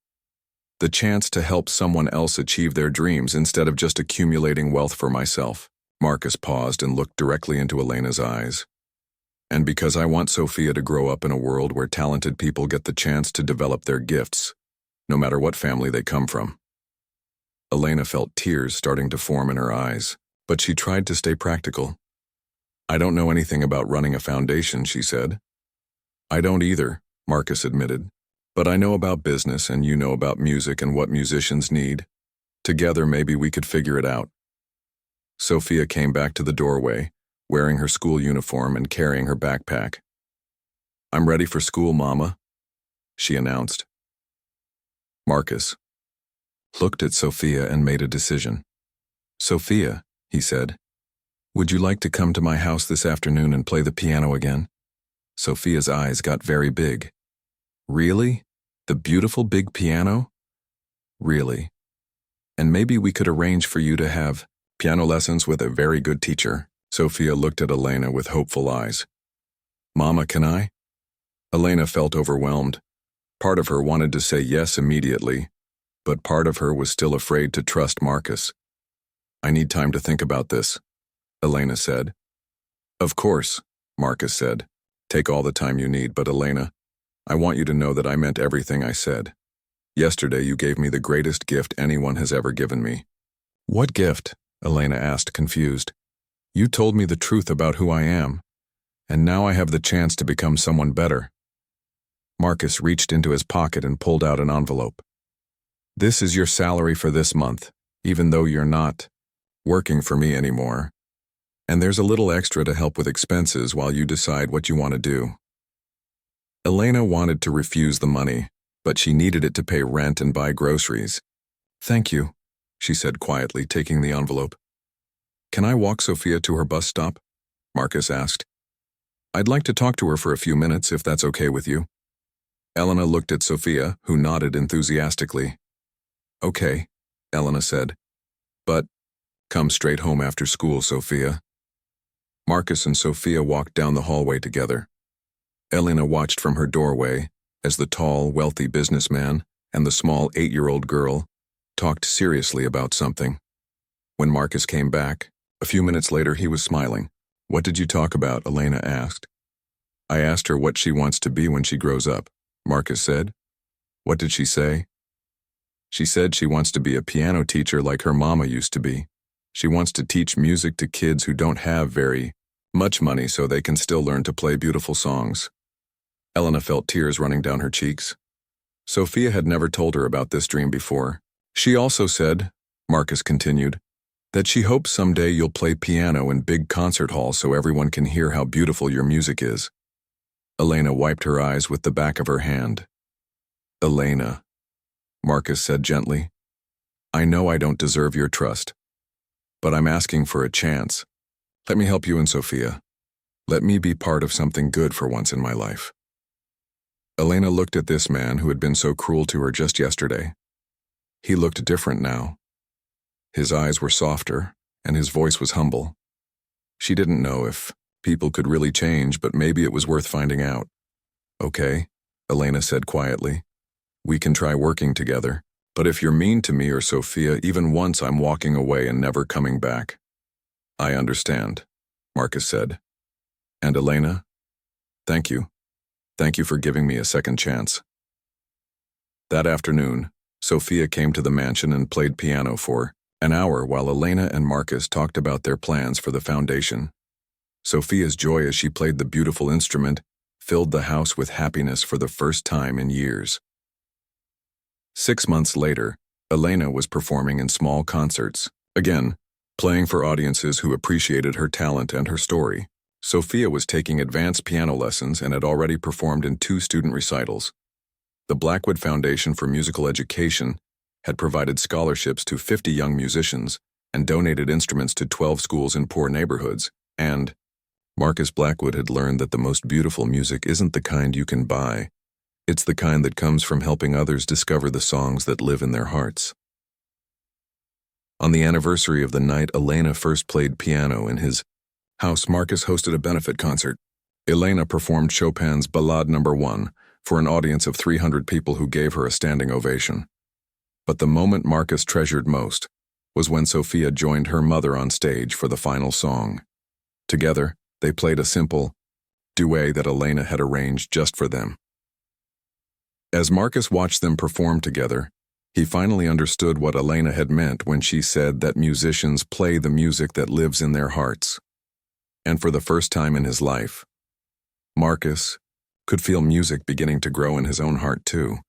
The chance to help someone else achieve their dreams instead of just accumulating wealth for myself." Marcus paused and looked directly into Elena's eyes. "And because I want Sophia to grow up in a world where talented people get the chance to develop their gifts, no matter what family they come from." Elena felt tears starting to form in her eyes, but she tried to stay practical. "I don't know anything about running a foundation," she said. "I don't either," Marcus admitted. "But I know about business and you know about music and what musicians need. Together maybe we could figure it out." Sophia came back to the doorway, wearing her school uniform and carrying her backpack. "I'm ready for school, Mama," she announced. Marcus looked at Sophia and made a decision. "Sophia," he said, "would you like to come to my house this afternoon and play the piano again?" Sophia's eyes got very big. "Really? The beautiful big piano?" "Really. And maybe we could arrange for you to have piano lessons with a very good teacher." Sophia looked at Elena with hopeful eyes. "Mama, can I?" Elena felt overwhelmed. Part of her wanted to say yes immediately, but part of her was still afraid to trust Marcus. "I need time to think about this," Elena said. "Of course," Marcus said. "Take all the time you need, but Elena, I want you to know that I meant everything I said. Yesterday you gave me the greatest gift anyone has ever given me." "What gift?" Elena asked, confused. "You told me the truth about who I am, and now I have the chance to become someone better." Marcus reached into his pocket and pulled out an envelope. "This is your salary for this month, even though you're not working for me anymore. And there's a little extra to help with expenses while you decide what you want to do." Elena wanted to refuse the money, but she needed it to pay rent and buy groceries. "Thank you," she said quietly, taking the envelope. "Can I walk Sophia to her bus stop?" Marcus asked. "I'd like to talk to her for a few minutes, if that's okay with you." Elena looked at Sophia, who nodded enthusiastically. "Okay," Elena said. "But come straight home after school, Sophia." Marcus and Sophia walked down the hallway together. Elena watched from her doorway as the tall, wealthy businessman and the small 8-year-old girl talked seriously about something. When Marcus came back, a few minutes later he was smiling. "What did you talk about?" Elena asked. "I asked her what she wants to be when she grows up," Marcus said. "What did she say?" "She said she wants to be a piano teacher like her mama used to be. She wants to teach music to kids who don't have very much money so they can still learn to play beautiful songs." Elena felt tears running down her cheeks. Sophia had never told her about this dream before. "She also said," Marcus continued, "that she hopes someday you'll play piano in big concert halls so everyone can hear how beautiful your music is." Elena wiped her eyes with the back of her hand. "Elena," Marcus said gently, "I know I don't deserve your trust, but I'm asking for a chance. Let me help you and Sophia. Let me be part of something good for once in my life." Elena looked at this man who had been so cruel to her just yesterday. He looked different now. His eyes were softer, and his voice was humble. She didn't know if people could really change, but maybe it was worth finding out. "Okay," Elena said quietly. "We can try working together. But if you're mean to me or Sophia even once, I'm walking away and never coming back." "I understand," Marcus said. "And Elena, thank you." Thank you for giving me a second chance. That afternoon, Sophia came to the mansion and played piano for an hour while Elena and Marcus talked about their plans for the foundation. Sophia's joy as she played the beautiful instrument filled the house with happiness for the first time in years. 6 months later, Elena was performing in small concerts, again, playing for audiences who appreciated her talent and her story. Sophia was taking advanced piano lessons and had already performed in 2 student recitals. The Blackwood Foundation for Musical Education had provided scholarships to 50 young musicians and donated instruments to 12 schools in poor neighborhoods, and Marcus Blackwood had learned that the most beautiful music isn't the kind you can buy. It's the kind that comes from helping others discover the songs that live in their hearts. On the anniversary of the night Elena first played piano in his house, Marcus hosted a benefit concert. Elena performed Chopin's Ballade No. 1 for an audience of 300 people who gave her a standing ovation. But the moment Marcus treasured most was when Sophia joined her mother on stage for the final song. Together, they played a simple duet that Elena had arranged just for them. As Marcus watched them perform together, he finally understood what Elena had meant when she said that musicians play the music that lives in their hearts. And for the first time in his life, Marcus could feel music beginning to grow in his own heart too.